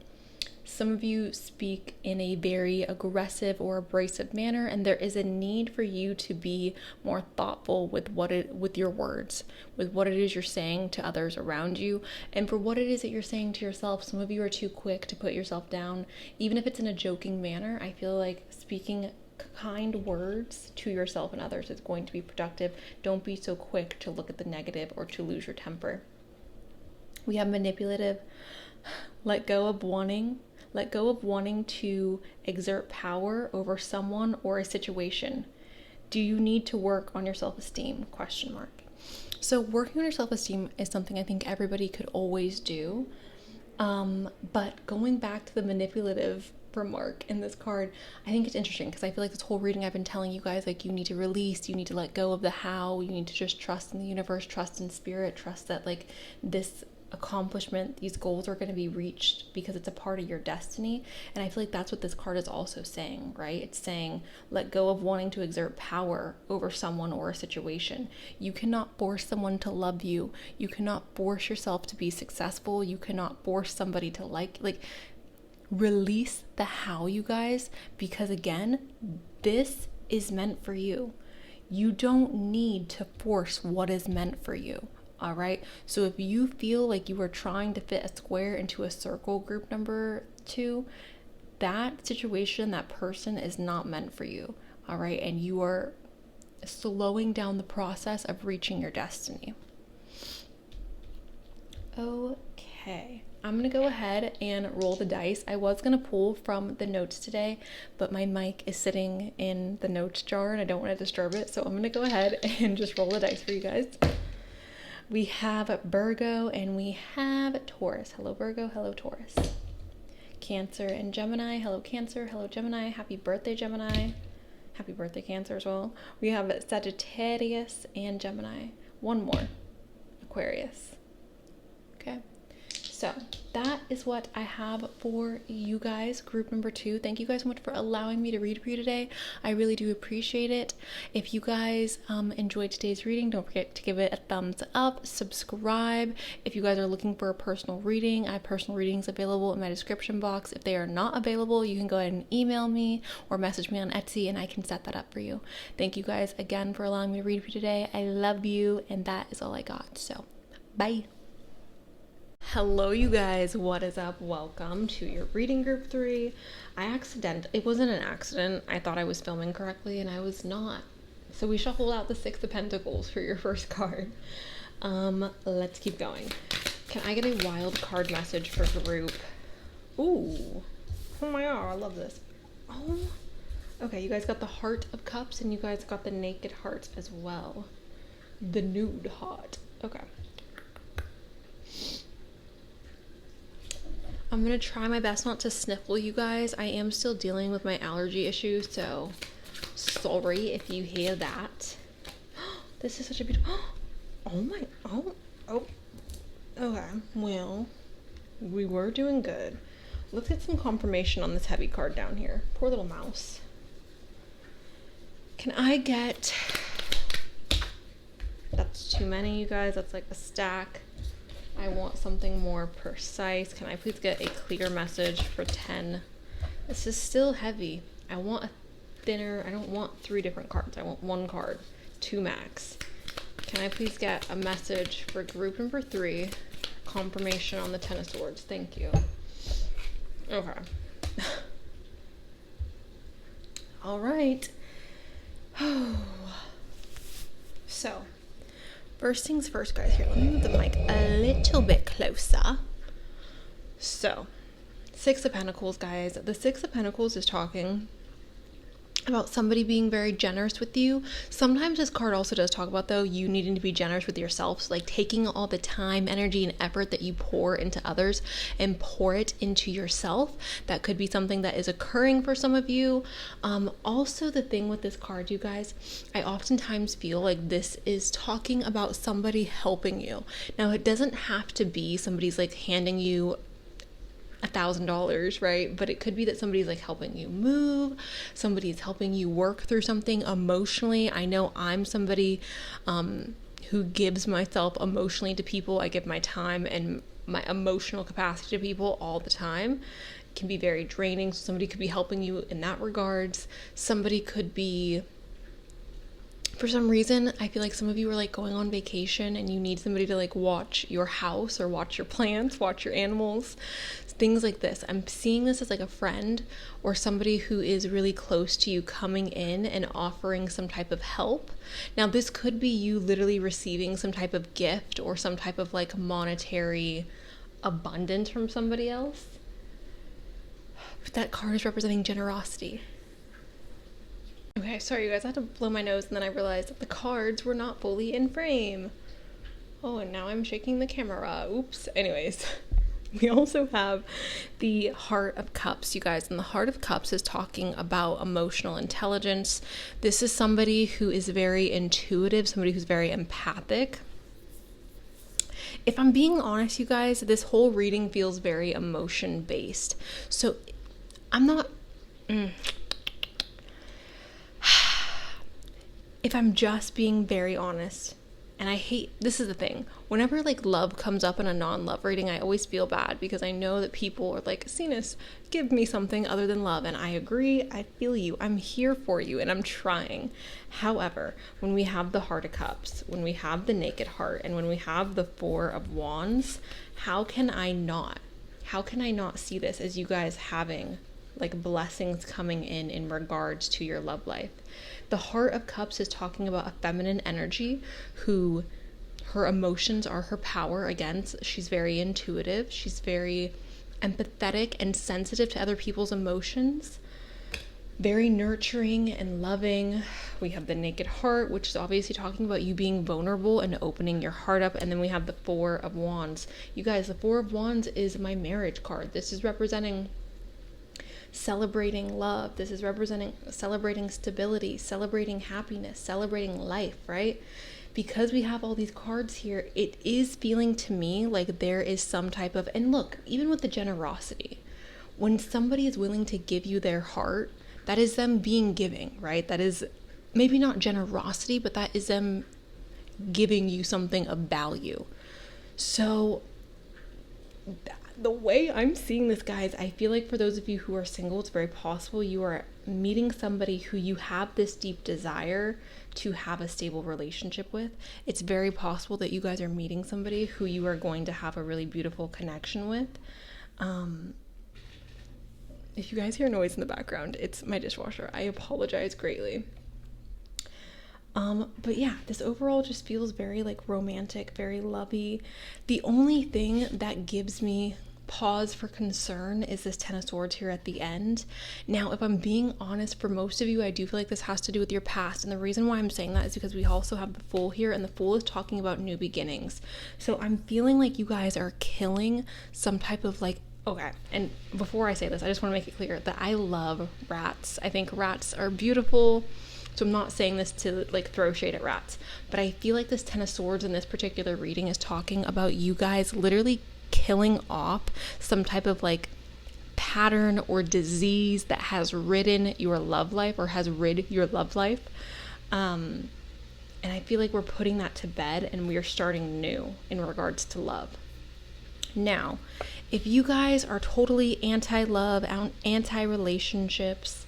Some of you speak in a very aggressive or abrasive manner, and there is a need for you to be more thoughtful with with your words, with what it is you're saying to others around you, and for what it is that you're saying to yourself. Some of you are too quick to put yourself down, even if it's in a joking manner. I feel like speaking kind words to yourself and others is going to be productive. Don't be so quick to look at the negative or to lose your temper. We have manipulative. Let go of wanting to exert power over someone or a situation. Do you need to work on your self-esteem? ? So working on your self-esteem is something I think everybody could always do. But going back to the manipulative for Mark in this card, I think it's interesting because I feel like this whole reading I've been telling you guys, like, you need to release, you need to let go of the how, you need to just trust in the universe, trust in spirit, trust that like this accomplishment, these goals are going to be reached because it's a part of your destiny. And I feel like that's what this card is also saying, right? It's saying let go of wanting to exert power over someone or a situation. You cannot force someone to love you. You cannot force yourself to be successful. You cannot force somebody to like release the how, you guys, because again, this is meant for you. You don't need to force what is meant for you. All right. So if you feel like you are trying to fit a square into a circle, group number 2, that situation, that person is not meant for you. All right. And you are slowing down the process of reaching your destiny. Okay. I'm going to go ahead and roll the dice. I was going to pull from the notes today, but my mic is sitting in the notes jar and I don't want to disturb it. So I'm going to go ahead and just roll the dice for you guys. We have Virgo and we have Taurus. Hello, Virgo. Hello, Taurus. Cancer and Gemini. Hello, Cancer. Hello, Gemini. Happy birthday, Gemini. Happy birthday, Cancer as well. We have Sagittarius and Gemini. One more. Aquarius. Okay. So that is what I have for you guys, group number 2. Thank you guys so much for allowing me to read for you today. I really do appreciate it. If you guys enjoyed today's reading, don't forget to give it a thumbs up, subscribe. If you guys are looking for a personal reading, I have personal readings available in my description box. If they are not available, you can go ahead and email me or message me on Etsy and I can set that up for you. Thank you guys again for allowing me to read for you today. I love you, and that is all I got. So, bye. Hello, you guys. What is up? Welcome to your reading group 3. It wasn't an accident. I thought I was filming correctly and I was not. So we shuffled out the 6 of Pentacles for your first card. Let's keep going. Can I get a wild card message for group? Ooh. Oh my god, I love this. Oh. Okay, you guys got the Heart of Cups and you guys got the Naked Heart as well. The Nude Heart. Okay. I'm going to try my best not to sniffle, you guys. I am still dealing with my allergy issues, so sorry if you hear that. This is such a beautiful... Oh. Okay, well, we were doing good. Let's get some confirmation on this heavy card down here. Poor little mouse. Can I get... That's too many, you guys. That's like a stack. I want something more precise. Can I please get a clear message for 10? This is still heavy. I want a thinner, I don't want 3 different cards. I want 1 card, 2 max. Can I please get a message for group number 3? Confirmation on the 10 of Swords. Thank you. Okay. All right. So, first things first, guys. Here, let me move the mic a little bit closer. So, 6 of Pentacles, guys. The 6 of Pentacles is talking about somebody being very generous with you. Sometimes this card also does talk about, though, you needing to be generous with yourself. So like taking all the time, energy, and effort that you pour into others and pour it into yourself. That could be something that is occurring for some of you. Also, the thing with this card, you guys, I oftentimes feel like this is talking about somebody helping you. Now, it doesn't have to be somebody's like handing you $1,000, right? But it could be that somebody's like helping you move, somebody's helping you work through something emotionally. I know I'm somebody who gives myself emotionally to people. I give my time and my emotional capacity to people all the time. It can be very draining. So somebody could be helping you in that regards. Somebody could be, for some reason, I feel like some of you are like going on vacation and you need somebody to like watch your house or watch your plants, watch your animals, things like this. I'm seeing this as like a friend or somebody who is really close to you coming in and offering some type of help. Now, this could be you literally receiving some type of gift or some type of like monetary abundance from somebody else. But that card is representing generosity. Okay, sorry you guys, I had to blow my nose and then I realized that the cards were not fully in frame. Oh, and now I'm shaking the camera. Oops. Anyways, we also have the Heart of Cups, you guys, and the Heart of Cups is talking about emotional intelligence. This is somebody who is very intuitive, somebody who's very empathic. If I'm being honest, you guys, this whole reading feels very emotion-based. So I'm not... If I'm just being very honest, and I hate, this is the thing, whenever like love comes up in a non-love reading, I always feel bad because I know that people are like, Cenus, give me something other than love. And I agree, I feel you, I'm here for you, and I'm trying. However, when we have the Heart of Cups, when we have the Naked Heart, and when we have the Four of Wands, how can I not see this as you guys having like blessings coming in regards to your love life? The Heart of Cups is talking about a feminine energy who her emotions are her power. Again, she's very intuitive. She's very empathetic and sensitive to other people's emotions. Very nurturing and loving. We have the Naked Heart, which is obviously talking about you being vulnerable and opening your heart up. And then we have the Four of Wands. You guys, the Four of Wands is my marriage card. This is representing celebrating love. This is representing celebrating stability, celebrating happiness, celebrating life, right? Because we have all these cards here, it is feeling to me like there is some type of, and look, even with the generosity, when somebody is willing to give you their heart, that is them being giving, right? That is maybe not generosity, but that is them giving you something of value. So the way I'm seeing this, guys, I feel like for those of you who are single, it's very possible you are meeting somebody who you have this deep desire to have a stable relationship with. It's very possible that you guys are meeting somebody who you are going to have a really beautiful connection with. If you guys hear noise in the background, it's my dishwasher. I apologize greatly. But yeah, this overall just feels very like romantic, very lovey. The only thing that gives me pause for concern is this Ten of Swords here at the end. Now, if I'm being honest, for most of you, I do feel like this has to do with your past. And the reason why I'm saying that is because we also have the Fool here, and the Fool is talking about new beginnings. So I'm feeling like you guys are killing some type of like, okay, and before I say this, I just want to make it clear that I love rats. I think rats are beautiful. So I'm not saying this to like throw shade at rats, but I feel like this Ten of Swords in this particular reading is talking about you guys literally killing off some type of like pattern or disease that has ridden your love life or has rid your love life. And I feel like we're putting that to bed and we are starting new in regards to love. Now, if you guys are totally anti-love, anti-relationships,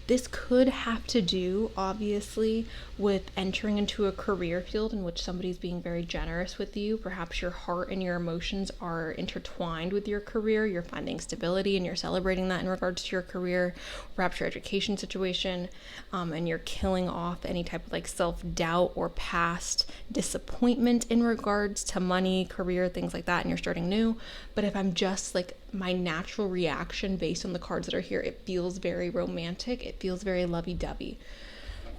this could have to do, obviously, with entering into a career field in which somebody's being very generous with you. Perhaps your heart and your emotions are intertwined with your career. You're finding stability and you're celebrating that in regards to your career. Perhaps your education situation, and you're killing off any type of like self-doubt or past disappointment in regards to money, career, things like that, and you're starting new. But if I'm just like my natural reaction based on the cards that are here. It feels very romantic. It feels very lovey-dovey.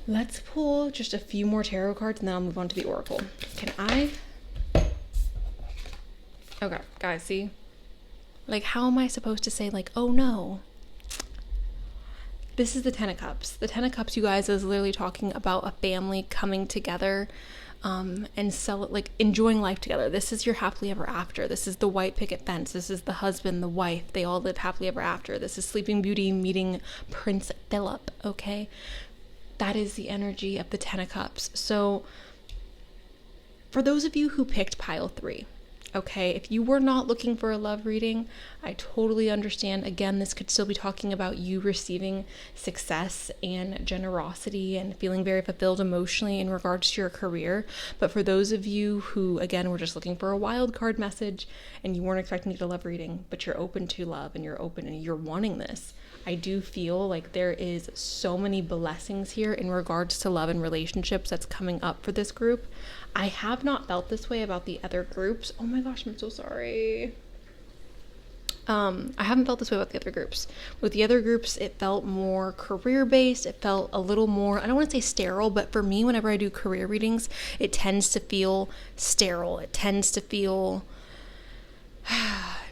Let's pull just a few more tarot cards and then I'll move on to the oracle. Okay, guys, see? Like, how am I supposed to say, like, oh no? This is the Ten of Cups. The Ten of Cups, you guys, is literally talking about a family coming together and enjoying life together. This is your happily ever after. This is the white picket fence. This is the husband, the wife. They all live happily ever after. This is Sleeping Beauty meeting Prince Philip, okay? That is the energy of the Ten of Cups. So for those of you who picked pile 3, okay, if you were not looking for a love reading, I totally understand. Again, this could still be talking about you receiving success and generosity and feeling very fulfilled emotionally in regards to your career. But for those of you who, again, were just looking for a wild card message and you weren't expecting to get a love reading, but you're open to love and you're open and you're wanting this, I do feel like there is so many blessings here in regards to love and relationships that's coming up for this group. I have not felt this way about the other groups. Oh my gosh, I'm so sorry. I haven't felt this way about the other groups. With the other groups, it felt more career-based. It felt a little more, I don't want to say sterile, but for me, whenever I do career readings, it tends to feel sterile. It tends to feel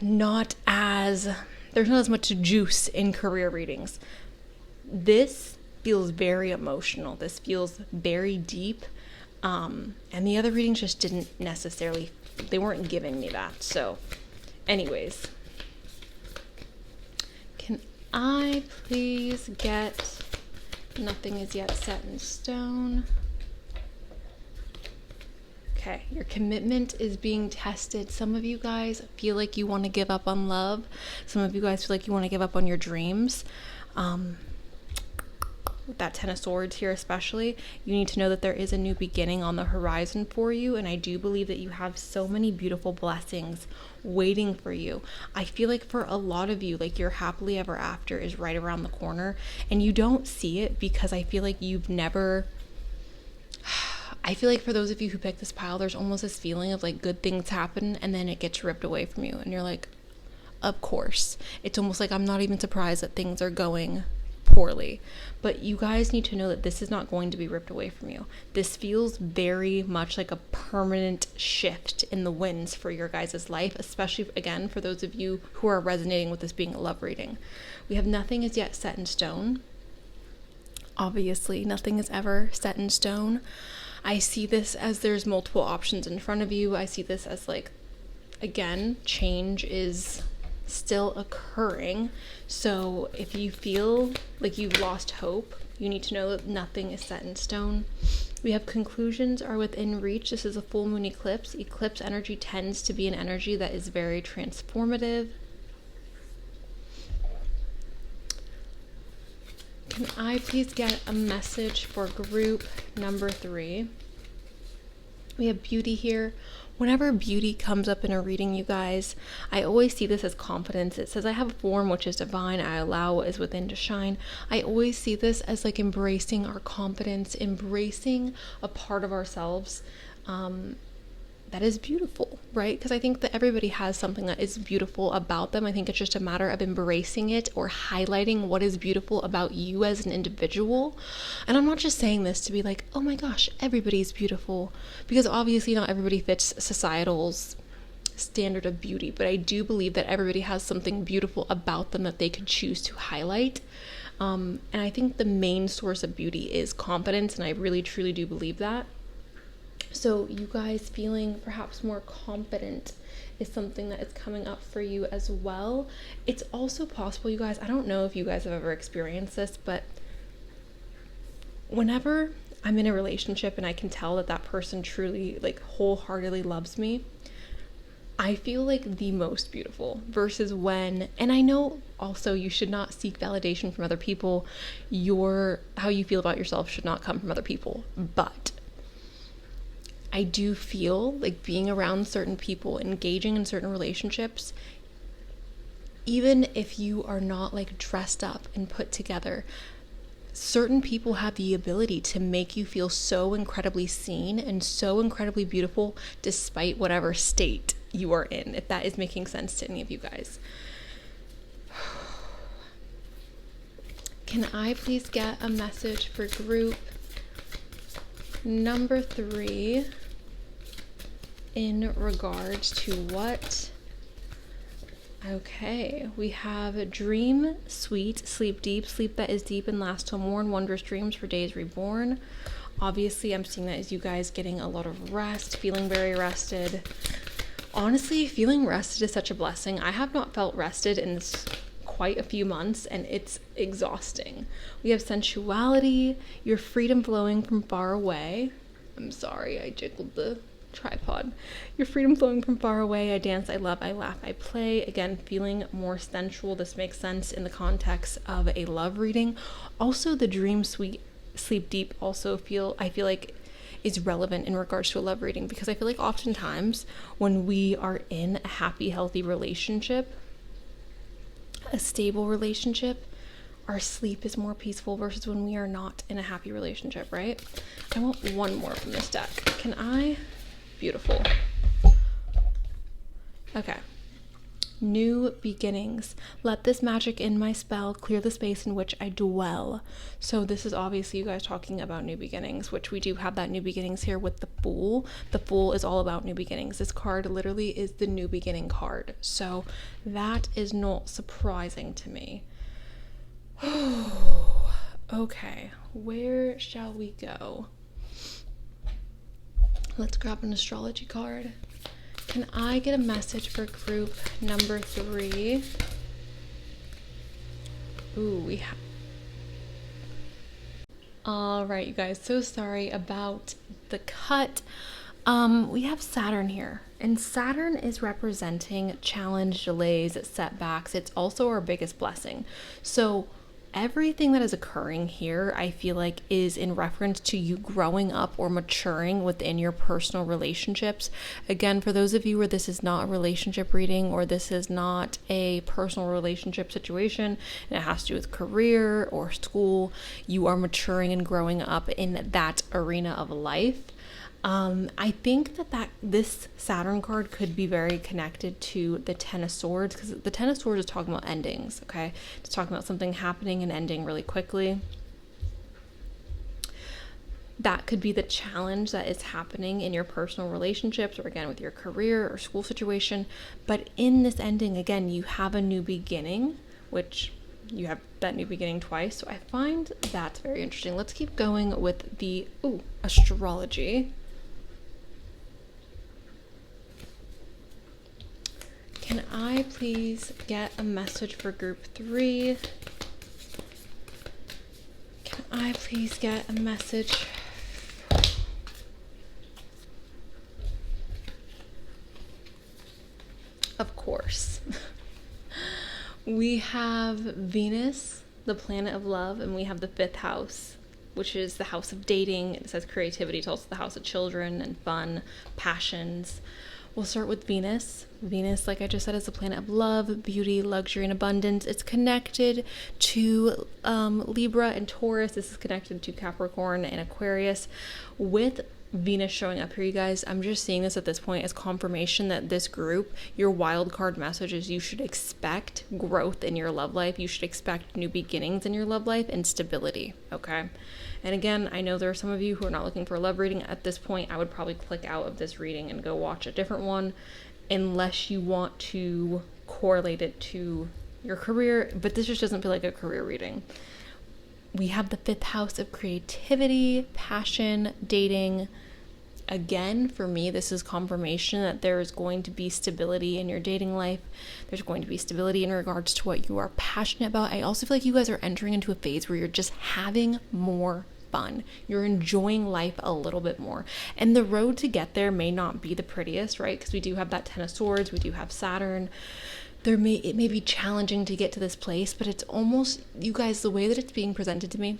there's not as much juice in career readings. This feels very emotional. This feels very deep. And the other readings just didn't necessarily, they weren't giving me that. So anyways, can I please get nothing is yet set in stone? Okay, your commitment is being tested. Some of you guys feel like you want to give up on love. Some of you guys feel like you want to give up on your dreams. With that Ten of Swords here especially, you need to know that there is a new beginning on the horizon for you, and I do believe that you have so many beautiful blessings waiting for you. I feel like for a lot of you, like your happily ever after is right around the corner, and you don't see it because I feel like I feel like for those of you who pick this pile, there's almost this feeling of like good things happen and then it gets ripped away from you, and you're like, of course. It's almost like I'm not even surprised that things are going poorly. But you guys need to know that this is not going to be ripped away from you. This feels very much like a permanent shift in the winds for your guys' life, especially again for those of you who are resonating with this being a love reading. We have nothing is yet set in stone. Obviously, nothing is ever set in stone. I see this as there's multiple options in front of you. I see this as like, again, change is still occurring. So if you feel like you've lost hope, you need to know that nothing is set in stone. We have conclusions are within reach. This is a full moon eclipse. Eclipse energy tends to be an energy that is very transformative. Can I please get a message for group number 3? We have beauty here. Whenever beauty comes up in a reading, you guys, I always see this as confidence. It says, I have a form which is divine. I allow what is within to shine. I always see this as like embracing our confidence, embracing a part of ourselves that is beautiful, right? Because I think that everybody has something that is beautiful about them. I think it's just a matter of embracing it or highlighting what is beautiful about you as an individual. And I'm not just saying this to be like, oh my gosh, everybody's beautiful, because obviously not everybody fits societal's standard of beauty, but I do believe that everybody has something beautiful about them that they could choose to highlight. And I think the main source of beauty is confidence, and I really truly do believe that. So you guys feeling perhaps more confident is something that is coming up for you as well. It's also possible, you guys, I don't know if you guys have ever experienced this, but whenever I'm in a relationship and I can tell that that person truly, like, wholeheartedly loves me, I feel like the most beautiful versus when, and I know also you should not seek validation from other people. How you feel about yourself should not come from other people, but I do feel like being around certain people, engaging in certain relationships, even if you are not like dressed up and put together, certain people have the ability to make you feel so incredibly seen and so incredibly beautiful despite whatever state you are in, if that is making sense to any of you guys. Can I please get a message for group number 3 in regards to what? Okay, we have dream sweet, sleep deep, sleep that is deep and lasts till morn, wondrous dreams for days reborn. Obviously, I'm seeing that as you guys getting a lot of rest, feeling very rested. Honestly, feeling rested is such a blessing. I have not felt rested in quite a few months, and it's exhausting. We have sensuality, your freedom flowing from far away. I'm sorry, I jiggled the tripod. Your freedom flowing from far away. I dance, I love, I laugh, I play. Again, feeling more sensual. This makes sense in the context of a love reading. Also, the dream sweet, sleep deep also I feel like is relevant in regards to a love reading, because I feel like oftentimes when we are in a happy, healthy relationship, a stable relationship, our sleep is more peaceful versus when we are not in a happy relationship, right? I want one more from this deck. Can I? Beautiful. Okay. New beginnings. Let this magic in my spell clear the space in which I dwell. So this is obviously you guys talking about new beginnings, which we do have that new beginnings here with the Fool. The Fool is all about new beginnings. This card literally is the new beginning card. So that is not surprising to me. Okay, where shall we go? Let's grab an astrology card. Can I get a message for group number 3? Ooh, we have... All right, you guys, so sorry about the cut. We have Saturn here, and Saturn is representing challenge, delays, setbacks. It's also our biggest blessing. So everything that is occurring here, I feel like, is in reference to you growing up or maturing within your personal relationships. Again, for those of you where this is not a relationship reading or this is not a personal relationship situation and it has to do with career or school, you are maturing and growing up in that arena of life. I think that this Saturn card could be very connected to the Ten of Swords, because the Ten of Swords is talking about endings, okay? It's talking about something happening and ending really quickly. That could be the challenge that is happening in your personal relationships, or again with your career or school situation. But in this ending, again, you have a new beginning, which you have that new beginning twice. So I find that's very interesting. Let's keep going with the astrology. Can I please get a message for group 3? Can I please get a message? Of course. We have Venus, the planet of love, and we have the 5th house, which is the house of dating. It says creativity. It's also the house of children and fun, passions. We'll start with Venus. Venus, like I just said, is the planet of love, beauty, luxury, and abundance. It's connected to Libra and Taurus. This is connected to Capricorn and Aquarius. With Venus showing up here, you guys, I'm just seeing this at this point as confirmation that this group, your wild card message is you should expect growth in your love life. You should expect new beginnings in your love life and stability, okay? And again, I know there are some of you who are not looking for a love reading. At this point, I would probably click out of this reading and go watch a different one unless you want to correlate it to your career, but this just doesn't feel like a career reading. We have the 5th house of creativity, passion, dating. Again, for me, this is confirmation that there is going to be stability in your dating life. There's going to be stability in regards to what you are passionate about. I also feel like you guys are entering into a phase where you're just having more fun. You're enjoying life a little bit more. And the road to get there may not be the prettiest, right? Because we do have that 10 of Swords. We do have Saturn. It may be challenging to get to this place, but it's almost, you guys, the way that it's being presented to me,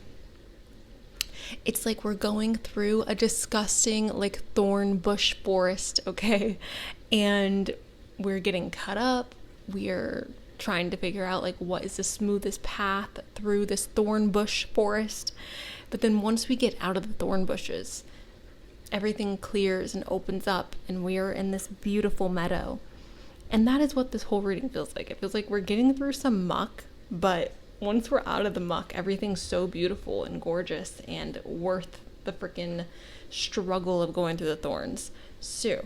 it's like we're going through a disgusting like thorn bush forest, okay? And we're getting cut up. We're trying to figure out like what is the smoothest path through this thorn bush forest. But then once we get out of the thorn bushes, everything clears and opens up and we are in this beautiful meadow. And that is what this whole reading feels like. It feels like we're getting through some muck, but once we're out of the muck, everything's so beautiful and gorgeous and worth the freaking struggle of going through the thorns. So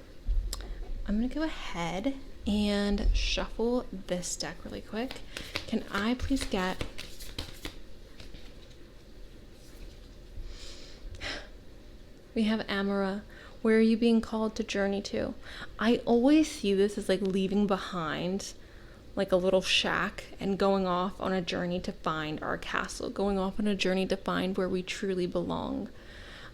I'm gonna go ahead and shuffle this deck really quick. Can I please get we have Amara. Where are you being called to journey to? I always see this as like leaving behind like a little shack and going off on a journey to find our castle, going off on a journey to find where we truly belong.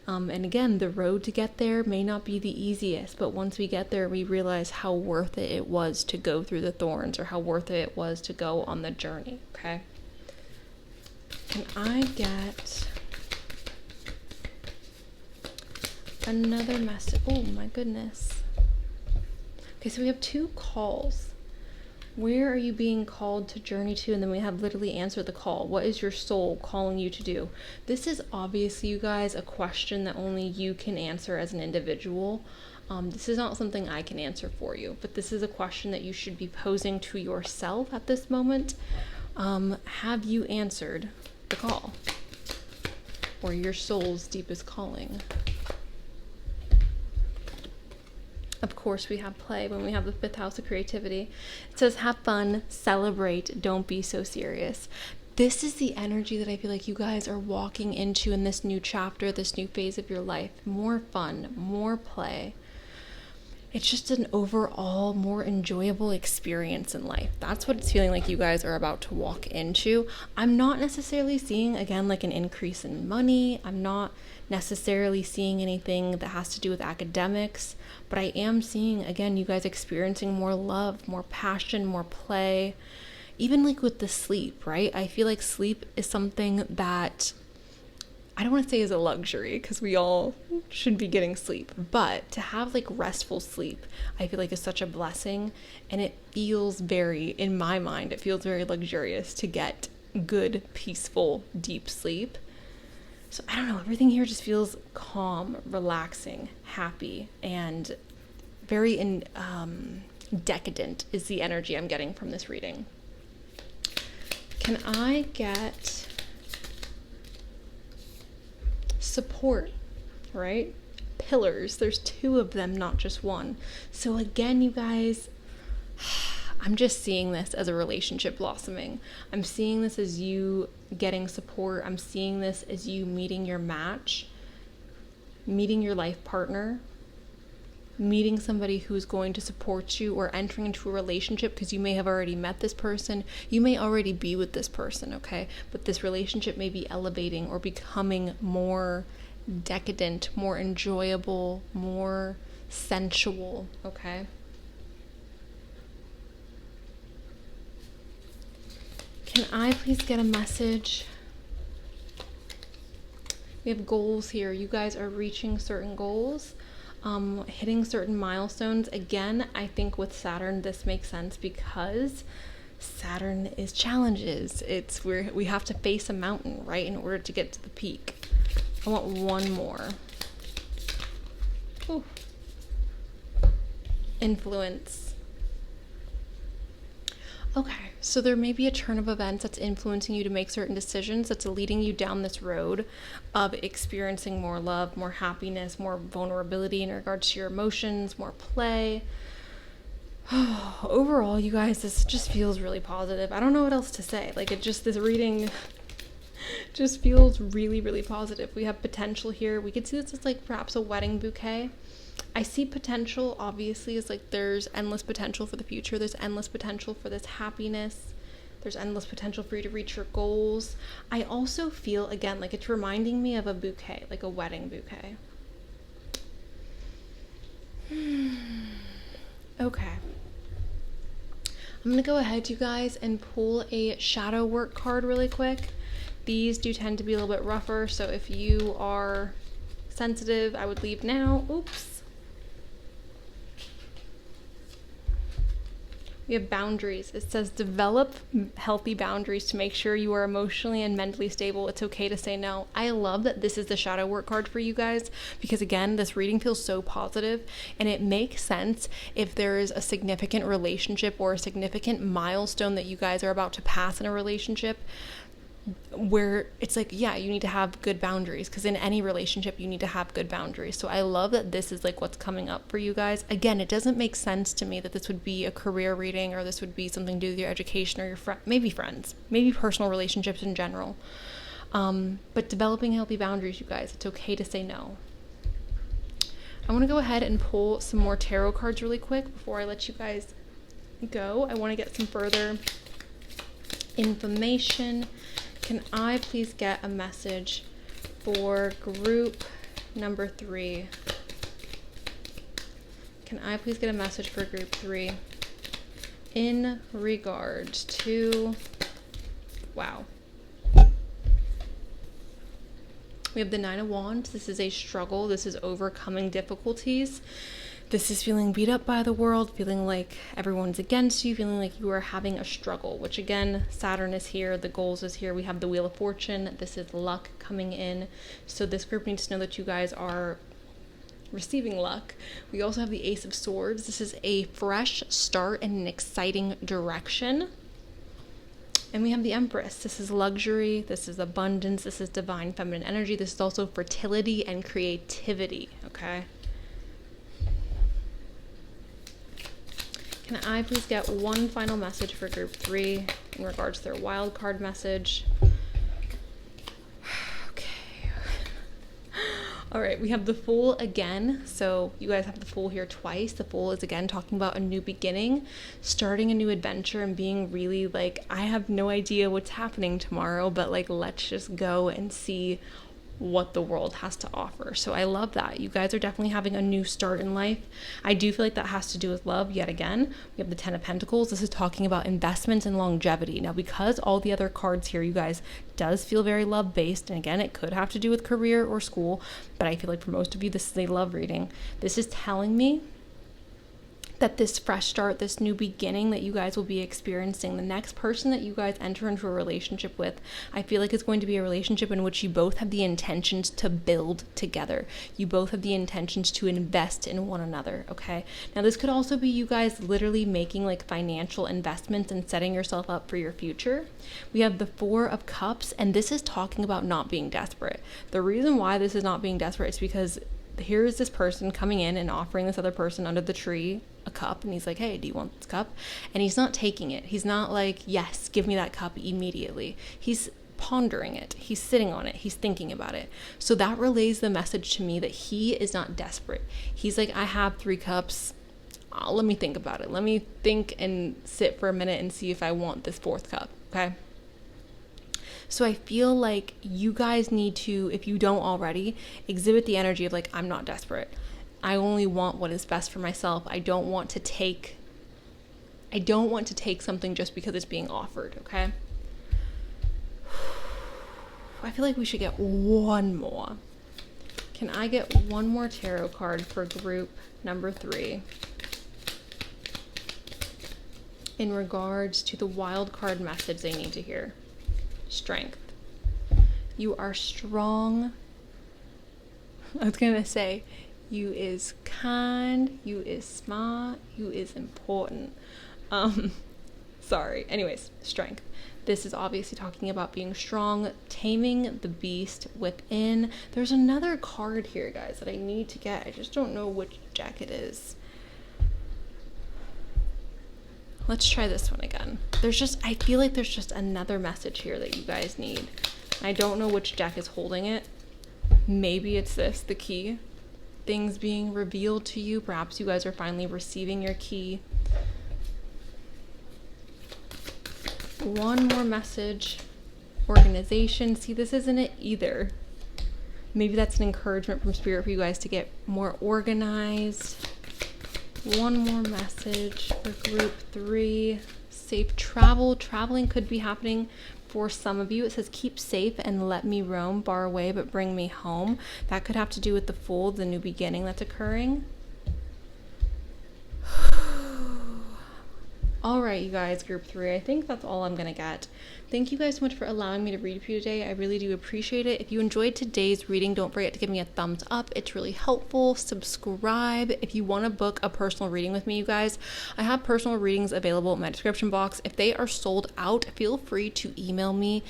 And again, the road to get there may not be the easiest, but once we get there, we realize how worth it was to go through the thorns, or how worth it was to go on the journey, okay? Can I get another message? Oh my goodness. Okay, so we have 2 calls. Where are you being called to journey to? And then we have literally answer the call. What is your soul calling you to do? This is obviously, you guys, a question that only you can answer as an individual. This is not something I can answer for you, but this is a question that you should be posing to yourself at this moment. Have you answered the call, or your soul's deepest calling? Of course, we have play when we have the 5th house of creativity. It says, have fun, celebrate, don't be so serious. This is the energy that I feel like you guys are walking into in this new chapter, this new phase of your life. More fun, more play. It's just an overall more enjoyable experience in life. That's what it's feeling like you guys are about to walk into. I'm not necessarily seeing, again, like an increase in money. I'm not necessarily seeing anything that has to do with academics, but I am seeing, again, you guys experiencing more love, more passion, more play, even like with the sleep, right? I feel like sleep is something that I don't want to say is a luxury, because we all should be getting sleep, but to have like restful sleep, I feel like is such a blessing, and it feels very, in my mind, it feels very luxurious to get good, peaceful, deep sleep. So I don't know, everything here just feels calm, relaxing, happy, and very decadent is the energy I'm getting from this reading. Can I get support, right? Pillars, there's 2 of them, not just 1. So again, you guys, I'm just seeing this as a relationship blossoming. I'm seeing this as you getting support. I'm seeing this as you meeting your match, meeting your life partner, meeting somebody who's going to support you, or entering into a relationship, because you may have already met this person. You may already be with this person, okay? But this relationship may be elevating or becoming more decadent, more enjoyable, more sensual, okay? Can I please get a message? We have goals here. You guys are reaching certain goals, hitting certain milestones. Again, I think with Saturn, this makes sense because Saturn is challenges. It's where we have to face a mountain, right, in order to get to the peak. I want 1 more. Ooh. Influence. Okay, so there may be a turn of events that's influencing you to make certain decisions, that's leading you down this road of experiencing more love, more happiness, more vulnerability in regards to your emotions, more play. Overall, you guys, this just feels really positive. I don't know what else to say. Like, this reading just feels really, really positive. We have potential here. We could see this as like perhaps a wedding bouquet. I see potential, obviously, as like there's endless potential for the future. There's endless potential for this happiness. There's endless potential for you to reach your goals. I also feel, again, like it's reminding me of a bouquet, like a wedding bouquet. Okay. I'm going to go ahead, you guys, and pull a shadow work card really quick. These do tend to be a little bit rougher, so if you are sensitive, I would leave now. Oops. We have boundaries. It says develop healthy boundaries to make sure you are emotionally and mentally stable. It's okay to say no. I love that this is the shadow work card for you guys because, again, this reading feels so positive, and it makes sense if there is a significant relationship or a significant milestone that you guys are about to pass in a relationship where it's like, yeah, you need to have good boundaries, because in any relationship you need to have good boundaries. So I love that this is like what's coming up for you guys. Again, it doesn't make sense to me that this would be a career reading, or this would be something to do with your education or your maybe friends, maybe personal relationships in general. But developing healthy boundaries, you guys, it's okay to say no. I want to go ahead and pull some more tarot cards really quick before I let you guys go. I want to get some further information. Can I please get a message for group number 3? Can I please get a message for group 3 in regards to, wow. We have the 9 of Wands. This is a struggle. This is overcoming difficulties. This is feeling beat up by the world, feeling like everyone's against you, feeling like you are having a struggle, which again, Saturn is here, the goals is here. We have the Wheel of Fortune. This is luck coming in. So this group needs to know that you guys are receiving luck. We also have the Ace of Swords. This is a fresh start in an exciting direction. And we have the Empress. This is luxury, this is abundance, this is divine feminine energy. This is also fertility and creativity, okay? Can I please get one final message for group 3 in regards to their wild card message? All right, we have the Fool again. So you guys have the Fool here twice. The Fool is again talking about a new beginning, starting a new adventure, and being really like, I have no idea what's happening tomorrow, but like, let's just go and see what the world has to offer. So I love that. You guys are definitely having a new start in life. I do feel like that has to do with love yet again. We have the 10 of Pentacles. This is talking about investments and longevity. Now, because all the other cards here, you guys, does feel very love based. And again, it could have to do with career or school, but I feel like for most of you, this is a love reading. This is telling me that this fresh start, this new beginning that you guys will be experiencing, the next person that you guys enter into a relationship with, I feel like it's going to be a relationship in which you both have the intentions to build together. You both have the intentions to invest in one another, okay? Now, this could also be you guys literally making like financial investments and setting yourself up for your future. We have the 4 of Cups, and this is talking about not being desperate. The reason why this is not being desperate is because here is this person coming in and offering this other person under the tree a cup, and he's like, hey, do you want this cup? And he's not taking it. He's not like, yes, give me that cup immediately. He's pondering it. He's sitting on it. He's thinking about it. So that relays the message to me that he is not desperate. He's like, I have 3 cups. Let me think about it. Let me think and sit for a minute and see if I want this 4th cup, okay? So I feel like you guys need to, if you don't already, exhibit the energy of like, I'm not desperate. I only want what is best for myself. I don't want to take something just because it's being offered, okay? I feel like we should get one more. Can I get one more tarot card for group number 3 in regards to the wild card message they need to hear? Strength. You are strong. I was gonna say, you is kind, you is smart, you is important. Sorry. Anyways, strength. This is obviously talking about being strong, taming the beast within. There's another card here, guys, that I need to get. I just don't know which deck it is. Let's try this one again. I feel like there's just another message here that you guys need. I don't know which deck is holding it. Maybe it's this, the key. Things being revealed to you. Perhaps you guys are finally receiving your key. One more message. Organization. See, this isn't it either. Maybe that's an encouragement from Spirit for you guys to get more organized. One more message for group 3. Safe travel. Traveling could be happening for some of you. It says, keep safe and let me roam far away, but bring me home. That could have to do with the Fool, the new beginning that's occurring. All right, you guys, group 3. I think that's all I'm going to get. Thank you guys so much for allowing me to read for you today. I really do appreciate it. If you enjoyed today's reading, don't forget to give me a thumbs up. It's really helpful. Subscribe. If you want to book a personal reading with me, you guys, I have personal readings available in my description box. If they are sold out, feel free to email me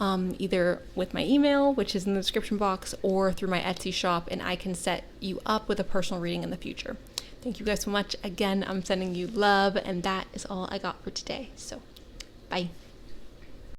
either with my email, which is in the description box, or through my Etsy shop, and I can set you up with a personal reading in the future. Thank you guys so much. Again, I'm sending you love, and that is all I got for today. So, bye.